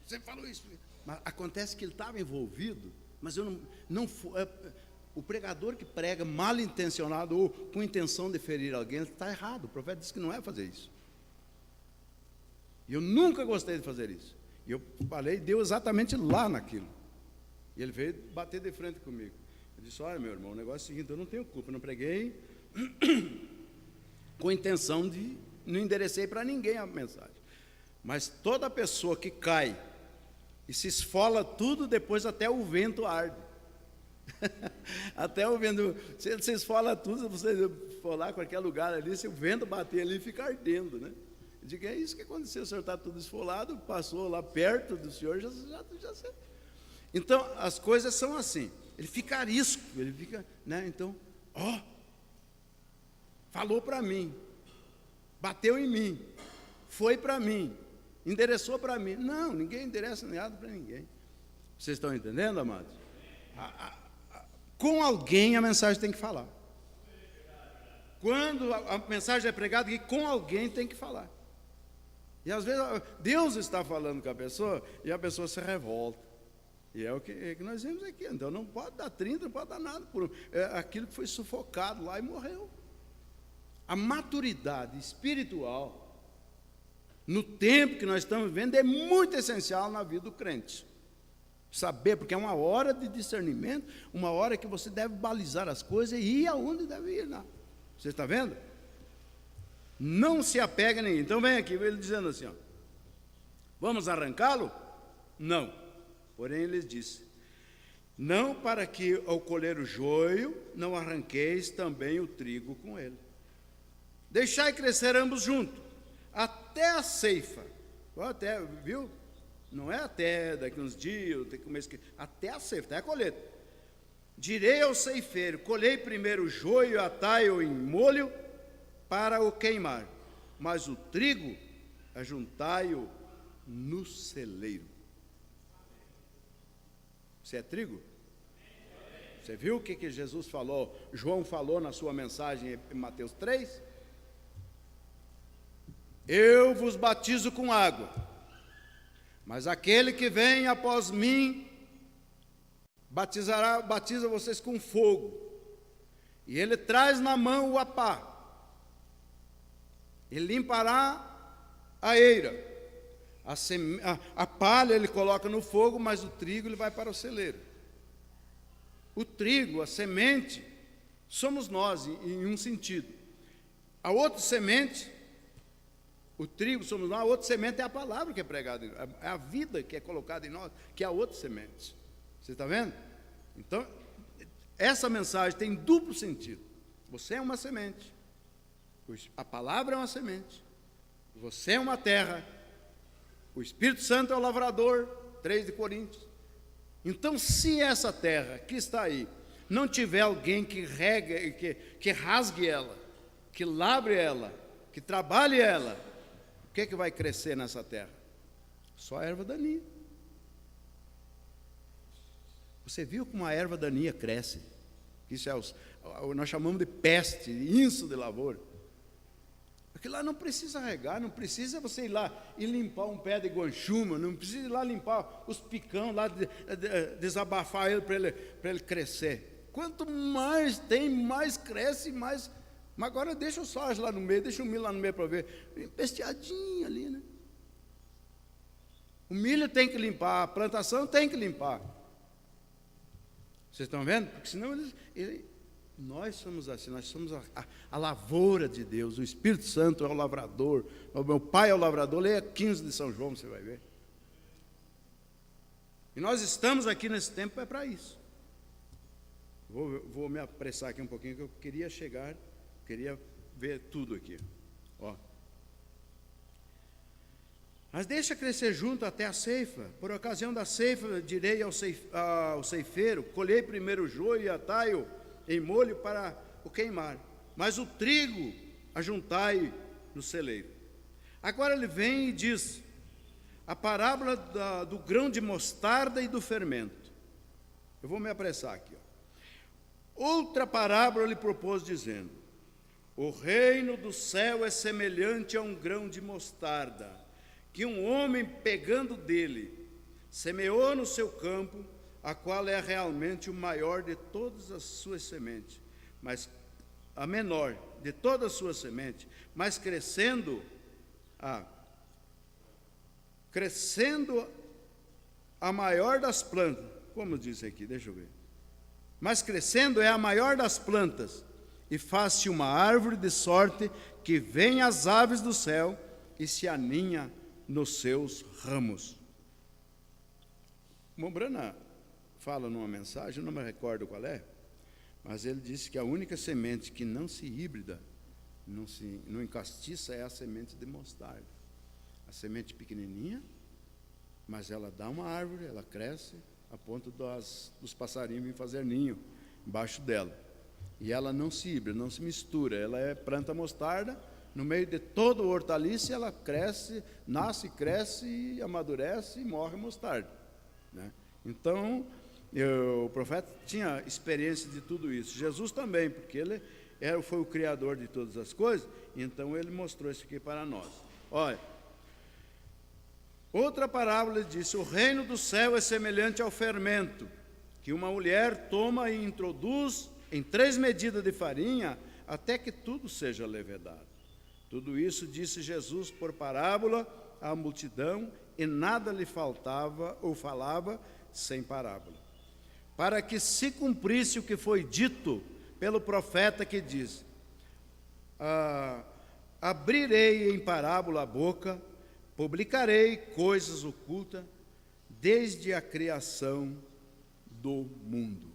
Você falou isso. Mas acontece que ele estava envolvido, mas eu não o pregador que prega mal intencionado ou com intenção de ferir alguém, ele está errado. O profeta disse que não é fazer isso. E eu nunca gostei de fazer isso. E eu falei, deu exatamente lá naquilo. E ele veio bater de frente comigo. Eu disse: olha, meu irmão, o negócio é o seguinte, eu não tenho culpa, eu não preguei com intenção de, não enderecei para ninguém a mensagem. Mas toda pessoa que cai e se esfola tudo, depois até o vento arde. Até o vento, se esfola tudo, se você for lá em qualquer lugar ali, se o vento bater ali, fica ardendo, né? Eu digo, é isso que aconteceu, o senhor está tudo esfolado, passou lá perto do senhor, já sei. Então, as coisas são assim, ele fica arisco, ele fica, né? Então, falou para mim, bateu em mim, foi para mim, endereçou para mim. Não, ninguém endereça nada para ninguém. Vocês estão entendendo, amados? Com alguém a mensagem tem que falar. Quando a mensagem é pregada, com alguém tem que falar. E às vezes Deus está falando com a pessoa e a pessoa se revolta. E é o que nós vemos aqui. Então não pode dar 30, não pode dar nada. Aquilo que foi sufocado lá e morreu. A maturidade espiritual no tempo que nós estamos vivendo é muito essencial na vida do crente. Saber, porque é uma hora de discernimento, uma hora que você deve balizar as coisas e ir aonde deve ir. Não. Você está vendo? Não se apega a ninguém. Então vem aqui, ele dizendo assim, vamos arrancá-lo? Não. Porém, ele disse: não para que ao colher o joio, não arranqueis também o trigo com ele. Deixai crescer ambos juntos, até a ceifa. Até, viu? Não é até daqui uns dias, até a ceifa, até a colheita. Direi ao ceifeiro: colhei primeiro o joio, atai-o em molho para o queimar, mas o trigo ajuntai-o no celeiro. Você é trigo? Você viu o que Jesus falou, João falou na sua mensagem em Mateus 3? Eu vos batizo com água, mas aquele que vem após mim batiza vocês com fogo, e ele traz na mão o apá, e limpará a eira, a palha ele coloca no fogo, mas o trigo ele vai para o celeiro. O trigo, a semente, somos nós em um sentido. A outra semente, o trigo somos nós, a outra semente é a palavra que é pregada, é a vida que é colocada em nós, que é a outra semente. Você está vendo? Então, essa mensagem tem duplo sentido. Você é uma semente, a palavra é uma semente, você é uma terra, o Espírito Santo é o lavrador, 3 de Coríntios. Então, se essa terra que está aí não tiver alguém que regue, que rasgue ela, que lavre ela, que trabalhe ela, o que vai crescer nessa terra? Só a erva daninha. Você viu como a erva daninha cresce? Isso nós chamamos de peste, inso de lavoura. Aquilo lá não precisa regar, não precisa você ir lá e limpar um pé de guanchuma, não precisa ir lá limpar os picão, lá desabafar ele para ele crescer. Quanto mais tem, mais cresce, mais. Mas agora deixa o soja lá no meio, deixa o milho lá no meio para ver. Pesteadinho ali, né? O milho tem que limpar, a plantação tem que limpar. Vocês estão vendo? Porque senão nós somos assim, nós somos a lavoura de Deus, o Espírito Santo é o lavrador, o meu pai é o lavrador. Leia 15 de São João, você vai ver. E nós estamos aqui nesse tempo é para isso. Vou me apressar aqui um pouquinho, que eu queria ver tudo aqui. Ó. Mas deixa crescer junto até a ceifa. Por ocasião da ceifa, direi ao ceifeiro: colhei primeiro o joio e atai-o em molho para o queimar, mas o trigo ajuntai no celeiro. Agora ele vem e diz a parábola do grão de mostarda e do fermento. Eu vou me apressar aqui. Outra parábola ele propôs, dizendo: o reino do céu é semelhante a um grão de mostarda, que um homem, pegando dele, semeou no seu campo, a qual é realmente o maior de todas as suas sementes, mas a menor de todas as suas sementes, mas crescendo a maior das plantas. Como diz aqui, deixa eu ver. Mas crescendo é a maior das plantas, e faz-se uma árvore de sorte que vem as aves do céu e se aninha nos seus ramos. Mombrana fala numa mensagem, não me recordo qual é, mas ele disse que a única semente que não se híbrida, não encastiça, é a semente de mostarda. A semente pequenininha, mas ela dá uma árvore, ela cresce, a ponto dos passarinhos virem fazer ninho embaixo dela. E ela não se híbrida, não se mistura, ela é planta mostarda, no meio de todo o hortaliça ela cresce, nasce, cresce, e amadurece e morre mostarda, né? Então, o profeta tinha experiência de tudo isso. Jesus também, porque ele foi o criador de todas as coisas, então ele mostrou isso aqui para nós. Olha, outra parábola disse: o reino do céu é semelhante ao fermento, que uma mulher toma e introduz em 3 medidas de farinha, até que tudo seja levedado. Tudo isso disse Jesus por parábola à multidão, e nada lhe faltava ou falava sem parábola, para que se cumprisse o que foi dito pelo profeta, que diz: abrirei em parábola a boca, publicarei coisas ocultas, desde a criação do mundo.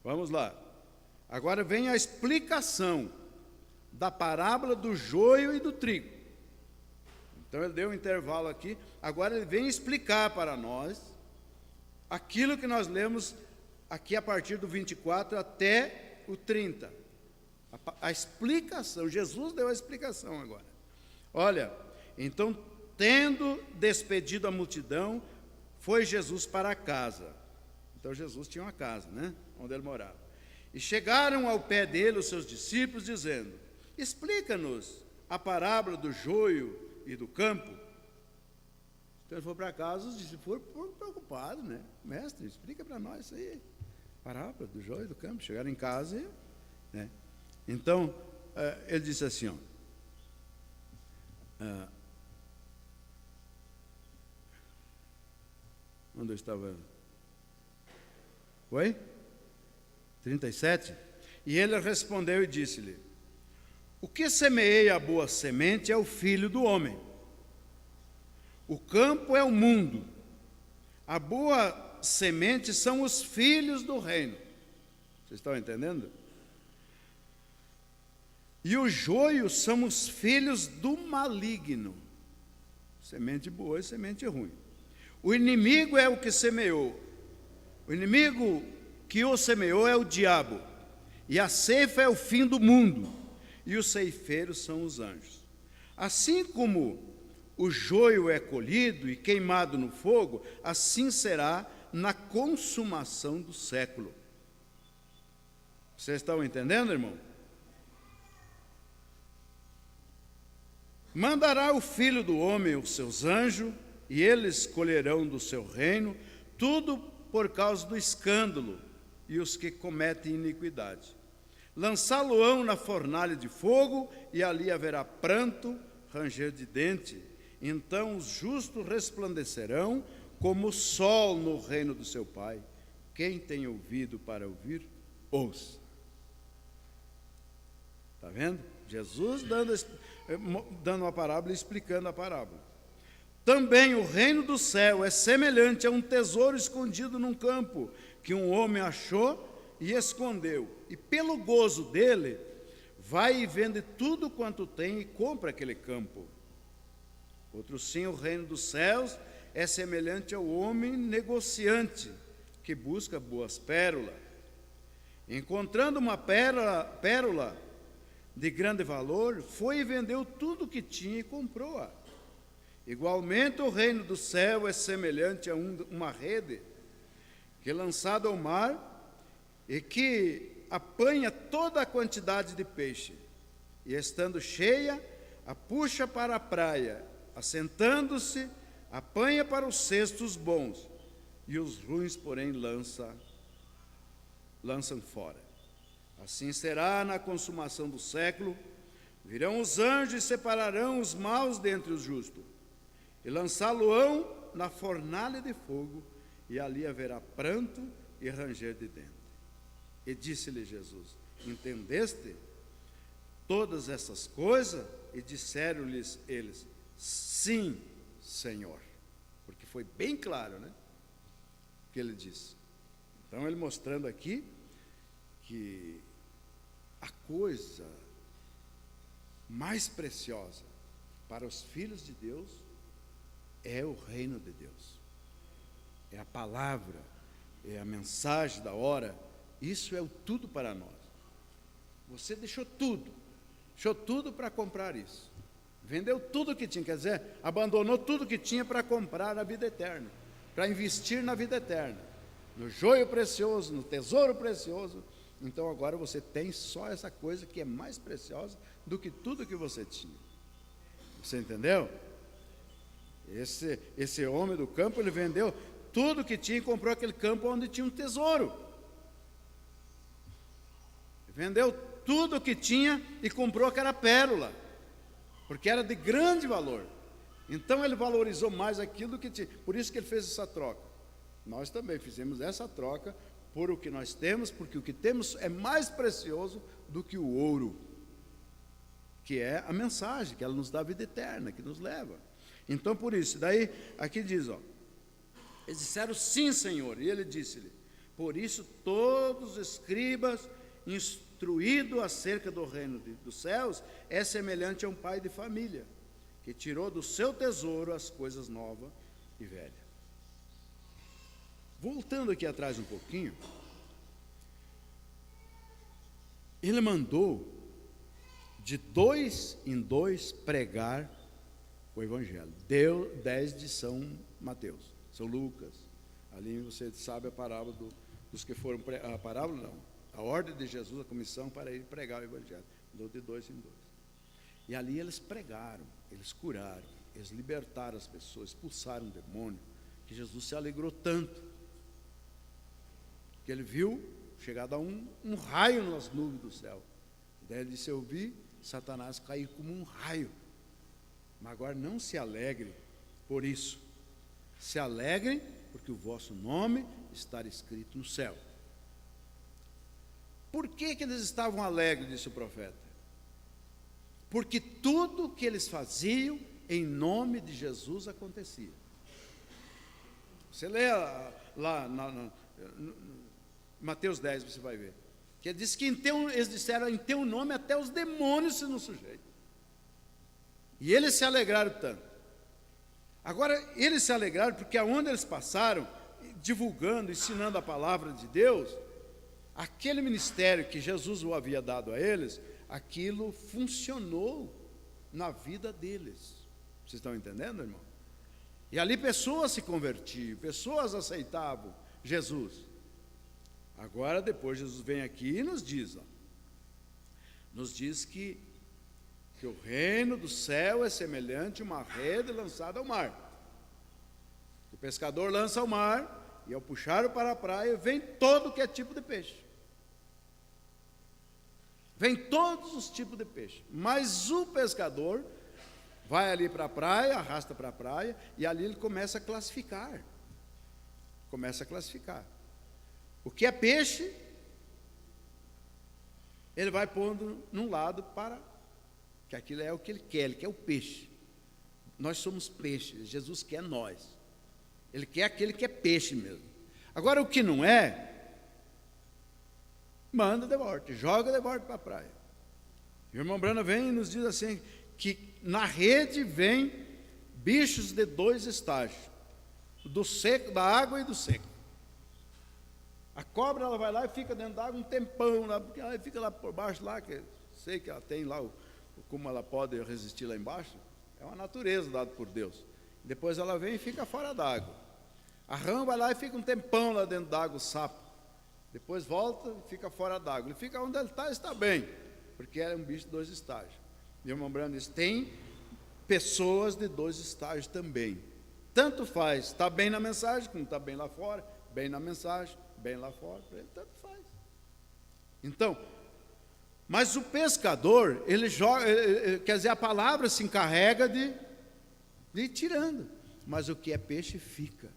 Vamos lá. Agora vem a explicação da parábola do joio e do trigo. Então ele deu um intervalo aqui, agora ele vem explicar para nós aquilo que nós lemos aqui a partir do 24 até o 30. A explicação, Jesus deu a explicação agora. Olha, então, tendo despedido a multidão, foi Jesus para casa. Então Jesus tinha uma casa, né? Onde ele morava. E chegaram ao pé dele os seus discípulos, dizendo: explica-nos a parábola do joio e do campo. Então ele foi para casa, os discípulos foram preocupados, né? Mestre, explica para nós isso aí. Parábola do joio e do campo. Chegaram em casa e... né? Então, ele disse assim, onde eu estava? Oi? 37? E ele respondeu e disse-lhe: o que semeia a boa semente é o Filho do homem. O campo é o mundo. A boa semente são os filhos do reino. Vocês estão entendendo? E o joio são os filhos do maligno. Semente boa e semente ruim. O inimigo é o que semeou. O inimigo que o semeou é o diabo. E a ceifa é o fim do mundo. E os ceifeiros são os anjos. Assim como o joio é colhido e queimado no fogo, assim será na consumação do século. Vocês estão entendendo, irmão? Mandará o Filho do homem os seus anjos, e eles colherão do seu reino tudo por causa do escândalo e os que cometem iniquidade. Lançá-lo-ão na fornalha de fogo, e ali haverá pranto, ranger de dente. Então os justos resplandecerão como o sol no reino do seu Pai. Quem tem ouvido para ouvir, ouça. Está vendo? Jesus dando uma parábola e explicando a parábola. Também o reino do céu é semelhante a um tesouro escondido num campo, que um homem achou e escondeu. E pelo gozo dele, vai e vende tudo quanto tem e compra aquele campo. Outro sim, o reino dos céus é semelhante ao homem negociante, que busca boas pérolas. Encontrando uma pérola de grande valor, foi e vendeu tudo o que tinha e comprou-a. Igualmente, o reino do céu é semelhante a uma rede que, lançada ao mar, e que apanha toda a quantidade de peixe, e estando cheia, a puxa para a praia, assentando-se, apanha para os cestos bons, e os ruins, porém, lançam fora. Assim será na consumação do século. Virão os anjos e separarão os maus dentre os justos, e lançá-lo-ão na fornalha de fogo, e ali haverá pranto e ranger de dentes. E disse-lhe Jesus: entendeste todas essas coisas? E disseram-lhes eles: sim, Senhor. Porque foi bem claro, né? O que ele disse. Então ele mostrando aqui que a coisa mais preciosa para os filhos de Deus é o reino de Deus. É a palavra, é a mensagem da hora. Isso é o tudo para nós. Você deixou tudo para comprar isso. Vendeu tudo que tinha, quer dizer, abandonou tudo que tinha para comprar a vida eterna, para investir na vida eterna, no joio precioso, no tesouro precioso. Então agora você tem só essa coisa que é mais preciosa do que tudo que você tinha. Você entendeu? Esse homem do campo, ele vendeu tudo que tinha e comprou aquele campo onde tinha um tesouro. Vendeu tudo que tinha e comprou aquela pérola, porque era de grande valor. Então ele valorizou mais aquilo que tinha. Por isso que ele fez essa troca. Nós também fizemos essa troca por o que nós temos, porque o que temos é mais precioso do que o ouro, que é a mensagem, que ela nos dá a vida eterna, que nos leva. Então, por isso, daí, aqui diz, eles disseram, sim, Senhor. E ele disse-lhe, por isso todos os escribas, instruídos acerca do reino dos céus, é semelhante a um pai de família, que tirou do seu tesouro as coisas novas e velhas. Voltando aqui atrás um pouquinho, ele mandou de 2 em 2 pregar o Evangelho. Deu 10 de São Mateus, São Lucas. Ali você sabe a parábola dos que foram, a parábola não, a ordem de Jesus, a comissão para ir pregar o Evangelho. Deu de 2 em 2. E ali eles pregaram, eles curaram, eles libertaram as pessoas, expulsaram o demônio, que Jesus se alegrou tanto, que ele viu chegar a um raio nas nuvens do céu. Daí ele disse, eu vi Satanás cair como um raio. Mas agora não se alegre por isso. Se alegrem porque o vosso nome está escrito no céu. Por que eles estavam alegres, disse o profeta? Porque tudo o que eles faziam em nome de Jesus acontecia. Você lê lá Mateus 10, você vai ver. Que ele disse que eles disseram, em teu nome até os demônios se não sujeitam. E eles se alegraram tanto. Agora, eles se alegraram porque aonde eles passaram, divulgando, ensinando a palavra de Deus, aquele ministério que Jesus o havia dado a eles, aquilo funcionou na vida deles. Vocês estão entendendo, irmão? E ali pessoas se convertiam, pessoas aceitavam Jesus. Agora, depois, Jesus vem aqui e nos diz, que o reino do céu é semelhante a uma rede lançada ao mar. O pescador lança ao mar, e ao puxar para a praia, vem todo que é tipo de peixe. Vem todos os tipos de peixe. Mas o pescador vai ali para a praia, arrasta para a praia, e ali ele começa a classificar. O que é peixe, ele vai pondo num lado que aquilo é o que ele quer o peixe. Nós somos peixes, Jesus quer nós. Ele quer aquele que é peixe mesmo. Agora, o que não é, manda de volta, joga de volta para a praia. E o irmão Brana vem e nos diz assim, que na rede vem bichos de 2 estágios, do seco, da água e do seco. A cobra, ela vai lá e fica dentro da água um tempão, lá, porque ela fica lá por baixo, lá, que sei que ela tem lá, como ela pode resistir lá embaixo, é uma natureza dada por Deus. Depois ela vem e fica fora d'água. A rã vai lá e fica um tempão lá dentro d'água, o sapo. Depois volta e fica fora d'água. Ele fica onde ele está bem, porque é um bicho de 2 estágios. E o irmão Brando diz, tem pessoas de 2 estágios também. Tanto faz, está bem na mensagem, como está bem lá fora, bem na mensagem, bem lá fora, para ele tanto faz. Então, mas o pescador, ele joga, quer dizer, a palavra se encarrega de ir tirando, mas o que é peixe fica.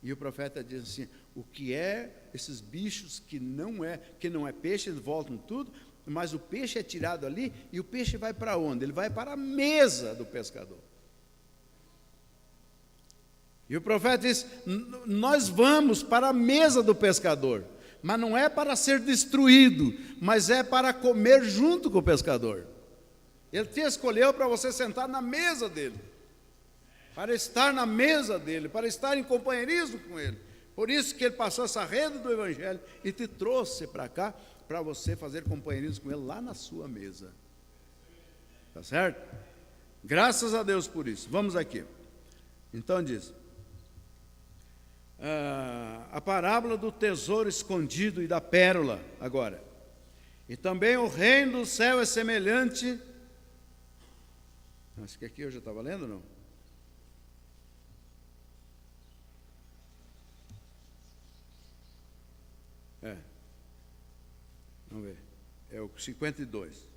E o profeta diz assim, o que é esses bichos que não é peixe, eles voltam tudo, mas o peixe é tirado ali, e o peixe vai para onde? Ele vai para a mesa do pescador. E o profeta diz, nós vamos para a mesa do pescador, mas não é para ser destruído, mas é para comer junto com o pescador. Ele te escolheu para você sentar na mesa dele, para estar na mesa dele, para estar em companheirismo com ele. Por isso que ele passou essa rede do Evangelho e te trouxe para cá, para você fazer companheirismo com ele lá na sua mesa. Tá certo? Graças a Deus por isso. Vamos aqui. Então diz, a parábola do tesouro escondido e da pérola, agora. E também o reino do céu é semelhante. Acho que aqui eu já estava lendo, não? Vamos ver. É o 52.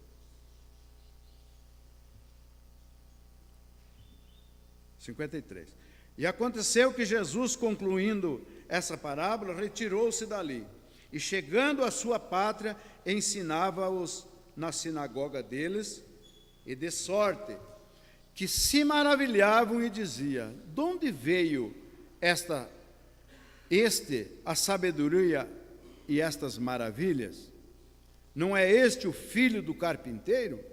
E aconteceu que Jesus, concluindo essa parábola, retirou-se dali, e chegando à sua pátria, ensinava-os na sinagoga deles, e de sorte que se maravilhavam e dizia: de onde veio a sabedoria e estas maravilhas? Não é este o filho do carpinteiro?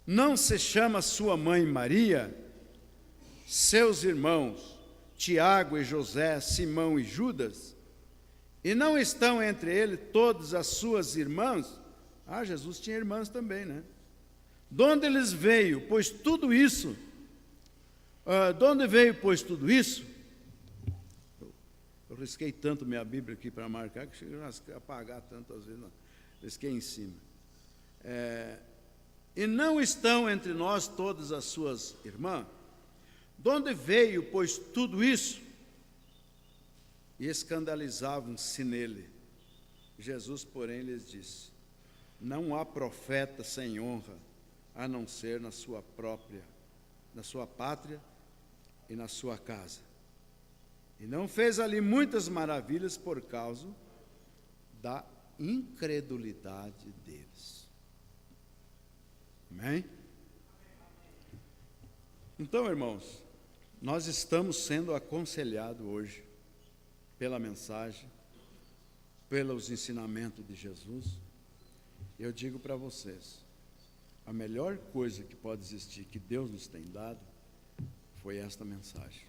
Não se chama sua mãe Maria, seus irmãos Tiago e José, Simão e Judas? E não estão entre ele todas as suas irmãs? Jesus tinha irmãs também, né? De onde eles veio, pois tudo isso? De onde veio, pois, tudo isso? Eu risquei tanto minha Bíblia aqui para marcar, que cheguei a apagar tanto, às vezes, não. Risquei em cima. E não estão entre nós todas as suas irmãs? De onde veio, pois, tudo isso? E escandalizavam-se nele. Jesus, porém, lhes disse: não há profeta sem honra, a não ser na sua pátria e na sua casa. E não fez ali muitas maravilhas por causa da incredulidade deles. Amém? Então, irmãos, nós estamos sendo aconselhados hoje pela mensagem, pelos ensinamentos de Jesus. Eu digo para vocês, a melhor coisa que pode existir, que Deus nos tem dado, foi esta mensagem.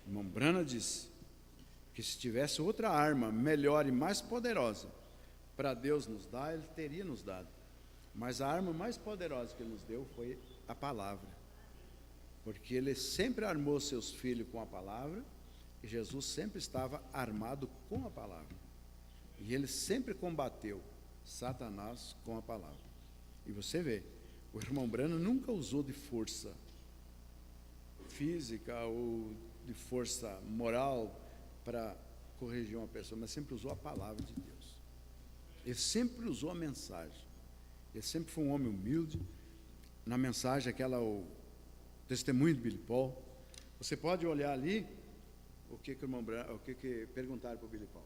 O irmão Branham disse que se tivesse outra arma melhor e mais poderosa para Deus nos dar, Ele teria nos dado. Mas a arma mais poderosa que Ele nos deu foi a palavra. Porque Ele sempre armou seus filhos com a palavra, e Jesus sempre estava armado com a palavra. E Ele sempre combateu Satanás com a palavra. E você vê, o irmão Branham nunca usou de força física ou de força moral para corrigir uma pessoa, mas sempre usou a palavra de Deus. Ele sempre usou a mensagem. Ele sempre foi um homem humilde. Na mensagem, o testemunho de Billy Paul, você pode olhar ali o que perguntaram para o Billy Paul.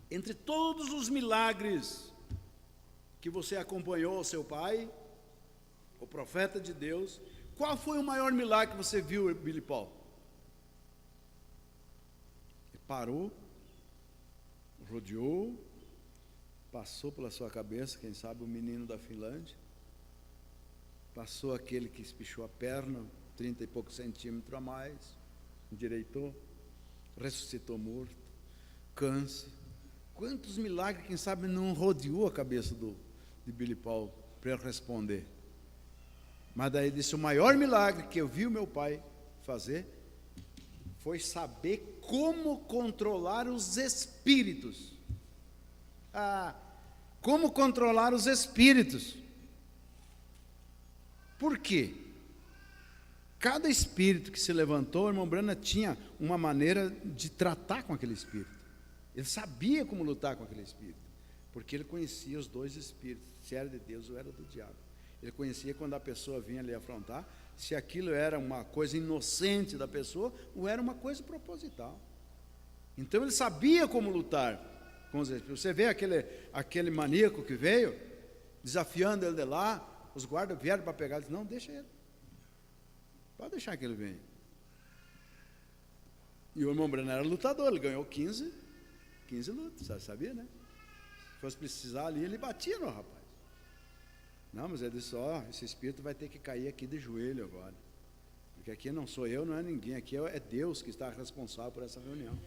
Entre todos os milagres que você acompanhou, seu pai, o profeta de Deus, qual foi o maior milagre que você viu, Billy Paul? Ele parou, rodeou, passou pela sua cabeça, quem sabe o menino da Finlândia, passou aquele que espichou a perna, 30 e poucos centímetros a mais, endireitou, ressuscitou morto, câncer. Quantos milagres, quem sabe, não rodeou a cabeça de Billy Paul para ele responder. Mas daí disse: o maior milagre que eu vi o meu pai fazer foi saber como controlar os espíritos. Como controlar os espíritos. Por quê? Cada espírito que se levantou, o irmão Branham tinha uma maneira de tratar com aquele espírito. Ele sabia como lutar com aquele espírito, porque ele conhecia os dois espíritos, se era de Deus ou era do diabo. Ele conhecia quando a pessoa vinha ali afrontar, se aquilo era uma coisa inocente da pessoa ou era uma coisa proposital. Então ele sabia como lutar com os espíritos. Você vê aquele maníaco que veio, desafiando ele de lá, os guardas vieram para pegar, ele disse: não, deixa ele, pode deixar que ele venha. E o irmão Branham era lutador, ele ganhou 15 lutas, sabia, né? Se fosse precisar ali, ele batia no rapaz. Não, mas ele disse: esse espírito vai ter que cair aqui de joelho agora, porque aqui não sou eu, não é ninguém, aqui é Deus que está responsável por essa reunião,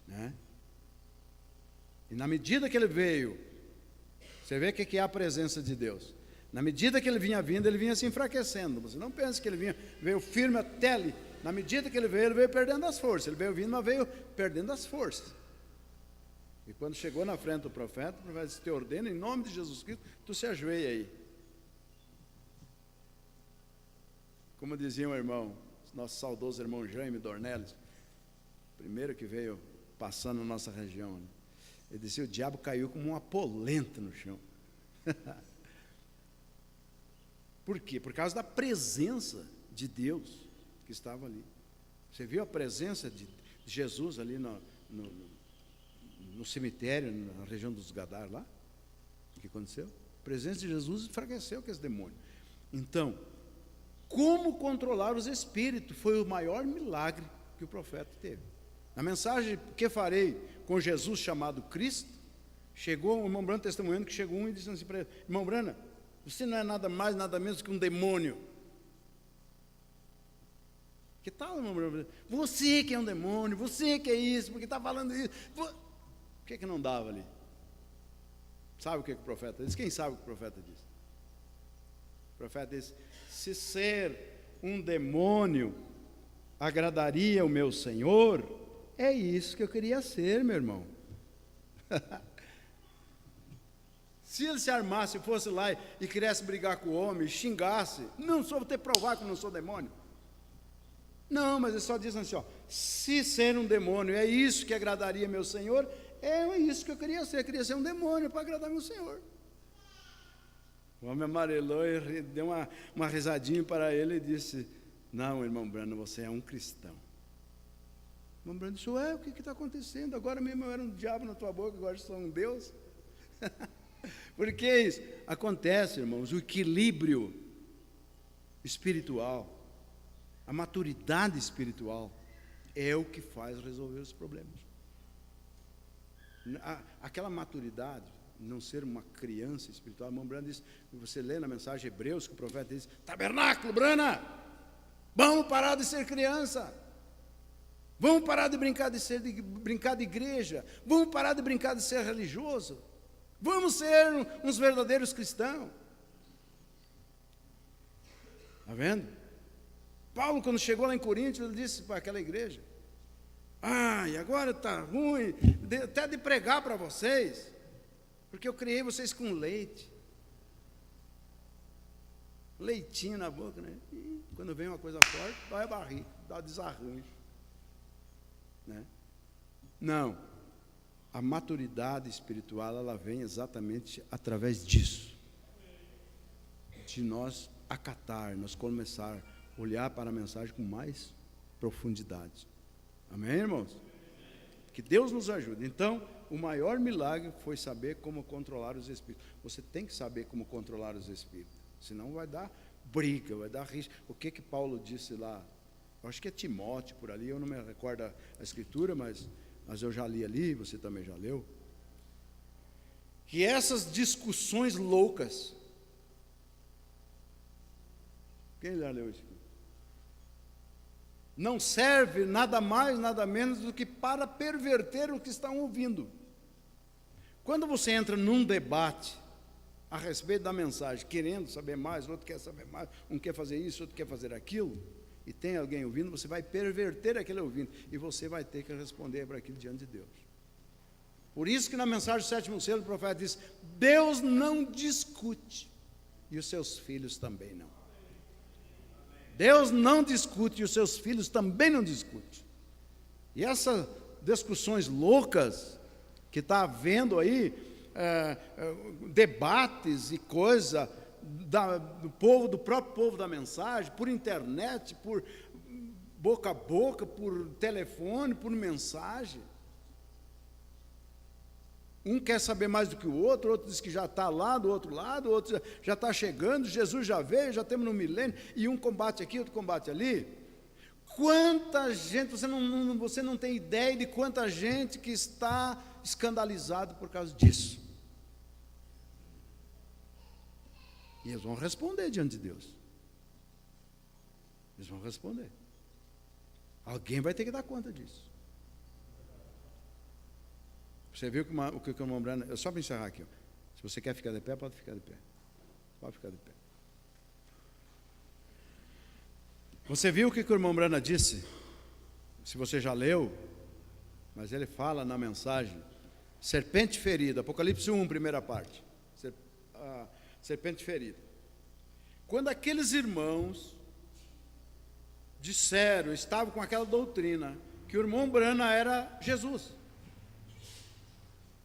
né? E na medida que ele veio, você vê o que é a presença de Deus. Na medida que ele vinha vindo, ele vinha se enfraquecendo. Você não pensa que ele veio firme até ali. Na medida que ele veio perdendo as forças. Ele veio vindo, mas veio perdendo as forças. E quando chegou na frente do profeta, o profeta disse: te ordena em nome de Jesus Cristo, tu se ajoelha aí. Como dizia um irmão, nosso saudoso irmão Jaime Dornelles, primeiro que veio passando na nossa região, né? Ele disse: o diabo caiu como uma polenta no chão. Por quê? Por causa da presença de Deus que estava ali. Você viu a presença de Jesus ali no cemitério, na região dos Gadar lá? O que aconteceu? A presença de Jesus enfraqueceu aquele demônio. Então, como controlar os espíritos foi o maior milagre que o profeta teve. Na mensagem que farei com Jesus chamado Cristo, chegou o irmão Brana testemunhando que chegou um e disse assim para ele: irmão Brana, você não é nada mais, nada menos que um demônio. Que tal, irmão Brana? Você que é um demônio, você que é isso, porque está falando isso. Por que não dava ali? Sabe o que o profeta disse? Quem sabe o que o profeta disse? O profeta disse: se ser um demônio agradaria o meu Senhor, é isso que eu queria ser, meu irmão. Se ele se armasse, fosse lá e quisesse brigar com o homem, xingasse, não sou ter provar que eu não sou demônio. Não, mas ele só diz assim, ó, se ser um demônio é isso que agradaria meu Senhor, é isso que eu queria ser um demônio para agradar meu Senhor. O homem amarelou e deu uma risadinha para ele e disse: não, irmão Brano, você é um cristão. O irmão Brano disse: ué, o que está acontecendo? Agora mesmo eu era um diabo na tua boca, agora eu sou um Deus. Por que isso? Acontece, irmãos, o equilíbrio espiritual, a maturidade espiritual é o que faz resolver os problemas. Aquela maturidade, não ser uma criança espiritual. O irmão Brana diz, você lê na mensagem Hebreus, que o profeta diz: tabernáculo, Brana, vamos parar de ser criança, vamos parar de brincar de igreja, vamos parar de brincar de ser religioso, vamos ser uns verdadeiros cristãos. Está vendo? Paulo, quando chegou lá em Coríntios, ele disse para aquela igreja: e agora está ruim, até de pregar para vocês, porque eu criei vocês com leite. Leitinho na boca, né? E quando vem uma coisa forte, vai a barriga, dá desarranjo. Né? Não. A maturidade espiritual, ela vem exatamente através disso. De nós acatar, nós começar a olhar para a mensagem com mais profundidade. Amém, irmãos? Que Deus nos ajude. Então, o maior milagre foi saber como controlar os espíritos. Você tem que saber como controlar os espíritos, senão vai dar briga, vai dar risco. O que Paulo disse lá? Eu acho que é Timóteo por ali, eu não me recordo a escritura, mas eu já li ali, você também já leu. Que essas discussões loucas, quem já leu isso aqui? Não serve nada mais, nada menos do que para perverter o que estão ouvindo. Quando você entra num debate a respeito da mensagem, querendo saber mais, outro quer saber mais, um quer fazer isso, outro quer fazer aquilo, e tem alguém ouvindo, você vai perverter aquele ouvindo, e você vai ter que responder para aquilo diante de Deus. Por isso que na mensagem do sétimo selo o profeta diz: Deus não discute, e os seus filhos também não. Deus não discute e os seus filhos também não discutem. E essas discussões loucas que está havendo aí, debates e coisa do próprio povo da mensagem, por internet, por boca a boca, por telefone, por mensagem. Um quer saber mais do que o outro diz que já está lá do outro lado, o outro já está chegando, Jesus já veio, já temos no milênio, e um combate aqui, outro combate ali. Quanta gente, você não tem ideia de quanta gente que está escandalizado por causa disso. E eles vão responder diante de Deus. Eles vão responder. Alguém vai ter que dar conta disso. Você viu o que o irmão Brana... Só para encerrar aqui. Se você quer ficar de pé, pode ficar de pé. Pode ficar de pé. Você viu o que o irmão Brana disse? Se você já leu, mas ele fala na mensagem: serpente ferida, Apocalipse 1, primeira parte. Serpente ferida. Quando aqueles irmãos disseram, estavam com aquela doutrina, que o irmão Brana era Jesus.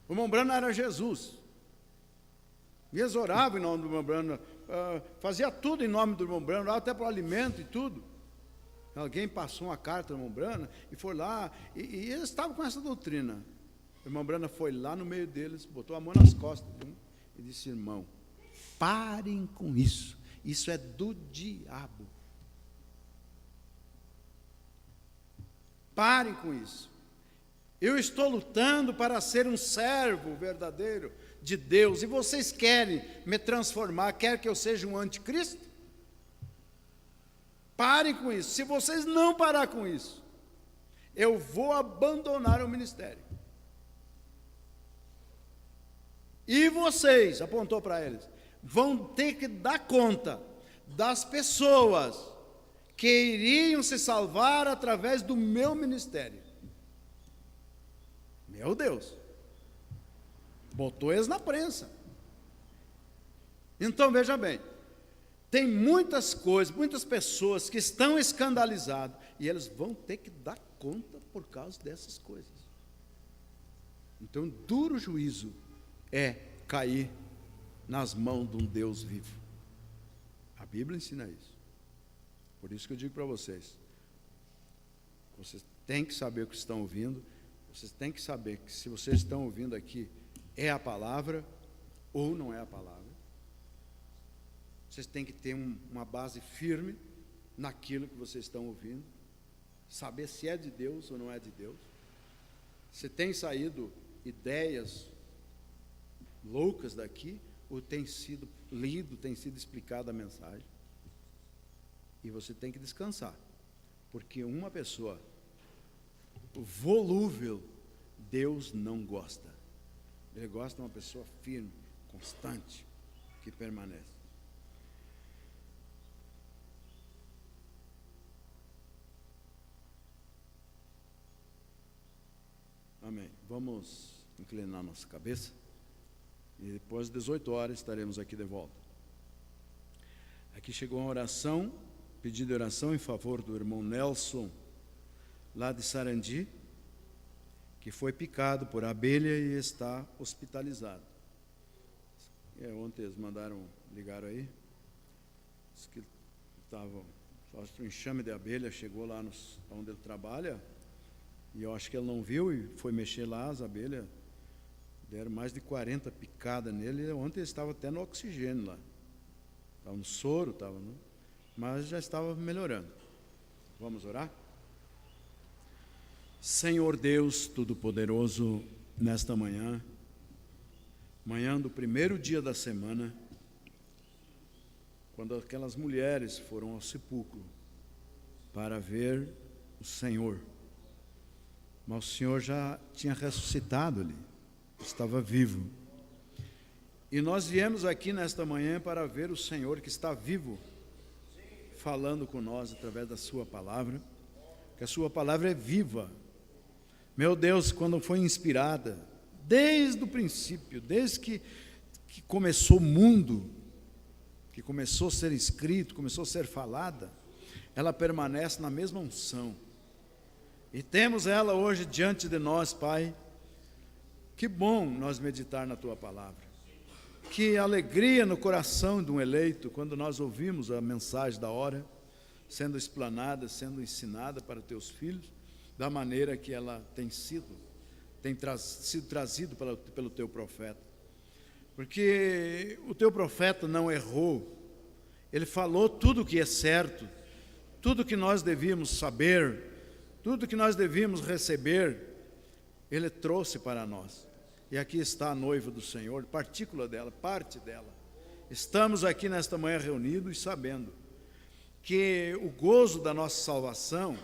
O irmão Brana era Jesus. E eles oravam em nome do irmão Brana, fazia tudo em nome do irmão Brana, até para o alimento e tudo. Alguém passou uma carta ao irmão Brana e foi lá, e eles estavam com essa doutrina. O irmão Brana foi lá no meio deles, botou a mão nas costas de um e disse: irmão, Parem com isso. Isso é do diabo. Parem com isso. Eu estou lutando para ser um servo verdadeiro de Deus, e vocês querem me transformar, querem que eu seja um anticristo? Parem com isso. Se vocês não parar com isso, eu vou abandonar o ministério. E vocês, apontou para eles, vão ter que dar conta das pessoas que iriam se salvar através do meu ministério. Meu Deus, botou eles na prensa. Então, veja bem, tem muitas coisas, muitas pessoas que estão escandalizadas, e eles vão ter que dar conta por causa dessas coisas. Então, duro juízo é cair nas mãos de um Deus vivo. A Bíblia ensina isso. Por isso que eu digo para vocês, vocês têm que saber o que estão ouvindo, vocês têm que saber que se vocês estão ouvindo aqui, é a palavra ou não é a palavra. Vocês têm que ter uma base firme naquilo que vocês estão ouvindo, saber se é de Deus ou não é de Deus. Se tem saído ideias loucas daqui, ou tem sido lido, tem sido explicada a mensagem. E você tem que descansar, porque uma pessoa volúvel, Deus não gosta. Ele gosta de uma pessoa firme, constante, que permanece. Amém. Vamos inclinar nossa cabeça. E depois das 18 horas estaremos aqui de volta. Aqui chegou uma oração, pedido de oração em favor do irmão Nelson, lá de Sarandi, que foi picado por abelha e está hospitalizado. Ontem eles ligaram aí, disse que estava, acho que um enxame de abelha chegou lá onde ele trabalha, e eu acho que ele não viu e foi mexer lá, as abelhas deram mais de 40 picadas nele, e ontem ele estava até no oxigênio lá, estava no soro, mas já estava melhorando. Vamos orar? Senhor Deus Todo-Poderoso, nesta manhã do primeiro dia da semana, quando aquelas mulheres foram ao sepulcro para ver o Senhor, mas o Senhor já tinha ressuscitado ali, estava vivo. E nós viemos aqui nesta manhã para ver o Senhor que está vivo, falando com nós através da sua palavra, que a sua palavra é viva. Meu Deus, quando foi inspirada, desde o princípio, desde que começou o mundo, que começou a ser escrito, começou a ser falada, ela permanece na mesma unção. E temos ela hoje diante de nós, Pai. Que bom nós meditar na Tua palavra. Que alegria no coração de um eleito, quando nós ouvimos a mensagem da hora, sendo explanada, sendo ensinada para Teus filhos, da maneira que ela tem sido trazido pelo Teu profeta. Porque o Teu profeta não errou, ele falou tudo o que é certo, tudo que nós devíamos saber, tudo que nós devíamos receber, ele trouxe para nós. E aqui está a noiva do Senhor, partícula dela, parte dela. Estamos aqui nesta manhã reunidos e sabendo que o gozo da nossa salvação,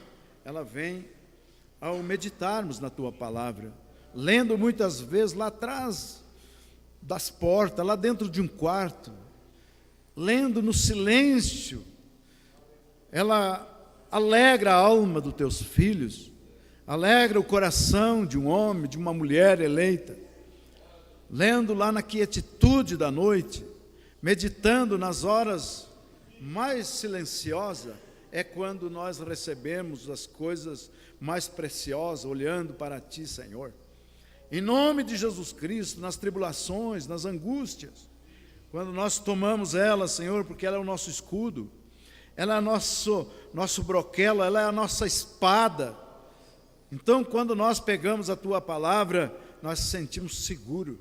ela vem ao meditarmos na Tua palavra, lendo muitas vezes lá atrás das portas, lá dentro de um quarto, lendo no silêncio, ela alegra a alma dos Teus filhos, alegra o coração de um homem, de uma mulher eleita, lendo lá na quietude da noite, meditando nas horas mais silenciosas, é quando nós recebemos as coisas mais preciosas, olhando para Ti, Senhor. Em nome de Jesus Cristo, nas tribulações, nas angústias, quando nós tomamos ela, Senhor, porque ela é o nosso escudo, ela é nosso broquelo, ela é a nossa espada. Então, quando nós pegamos a Tua palavra, nós nos sentimos seguros,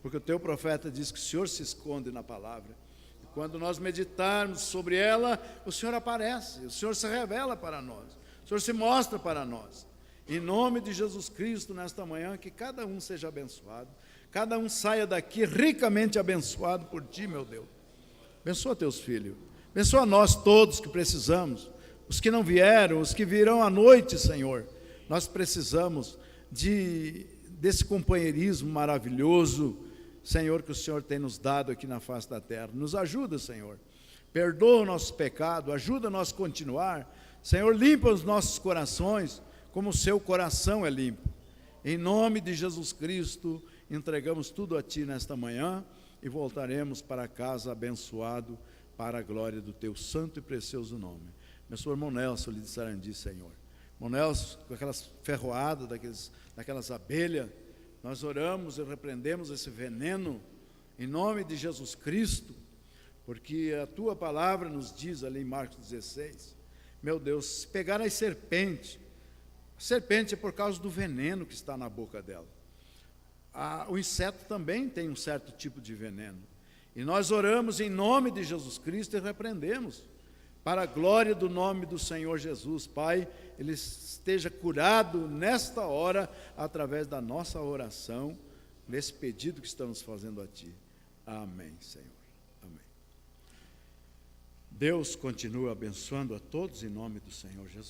porque o teu profeta diz que o Senhor se esconde na palavra. E quando nós meditarmos sobre ela, o Senhor aparece, o Senhor se revela para nós, o Senhor se mostra para nós. Em nome de Jesus Cristo, nesta manhã, que cada um seja abençoado, cada um saia daqui ricamente abençoado por Ti, meu Deus. Abençoa teus filhos, abençoa nós todos que precisamos, os que não vieram, os que virão à noite, Senhor. Nós precisamos desse companheirismo maravilhoso, Senhor, que o Senhor tem nos dado aqui na face da terra. Nos ajuda, Senhor, perdoa o nosso pecado, ajuda nós a continuar, Senhor, limpa os nossos corações, como o seu coração é limpo. Em nome de Jesus Cristo, entregamos tudo a Ti nesta manhã e voltaremos para casa abençoado para a glória do Teu santo e precioso nome. Abençoa o irmão Nelson ali de Sarandi, Senhor. Irmão Nelson, com aquelas ferroadas, daquelas abelhas, nós oramos e repreendemos esse veneno em nome de Jesus Cristo, porque a Tua palavra nos diz ali em Marcos 16, meu Deus, se pegar as serpentes, a serpente é por causa do veneno que está na boca dela. O inseto também tem um certo tipo de veneno. E nós oramos em nome de Jesus Cristo e repreendemos, para a glória do nome do Senhor Jesus. Pai, ele esteja curado nesta hora, através da nossa oração, nesse pedido que estamos fazendo a Ti. Amém, Senhor. Amém. Deus continua abençoando a todos em nome do Senhor Jesus.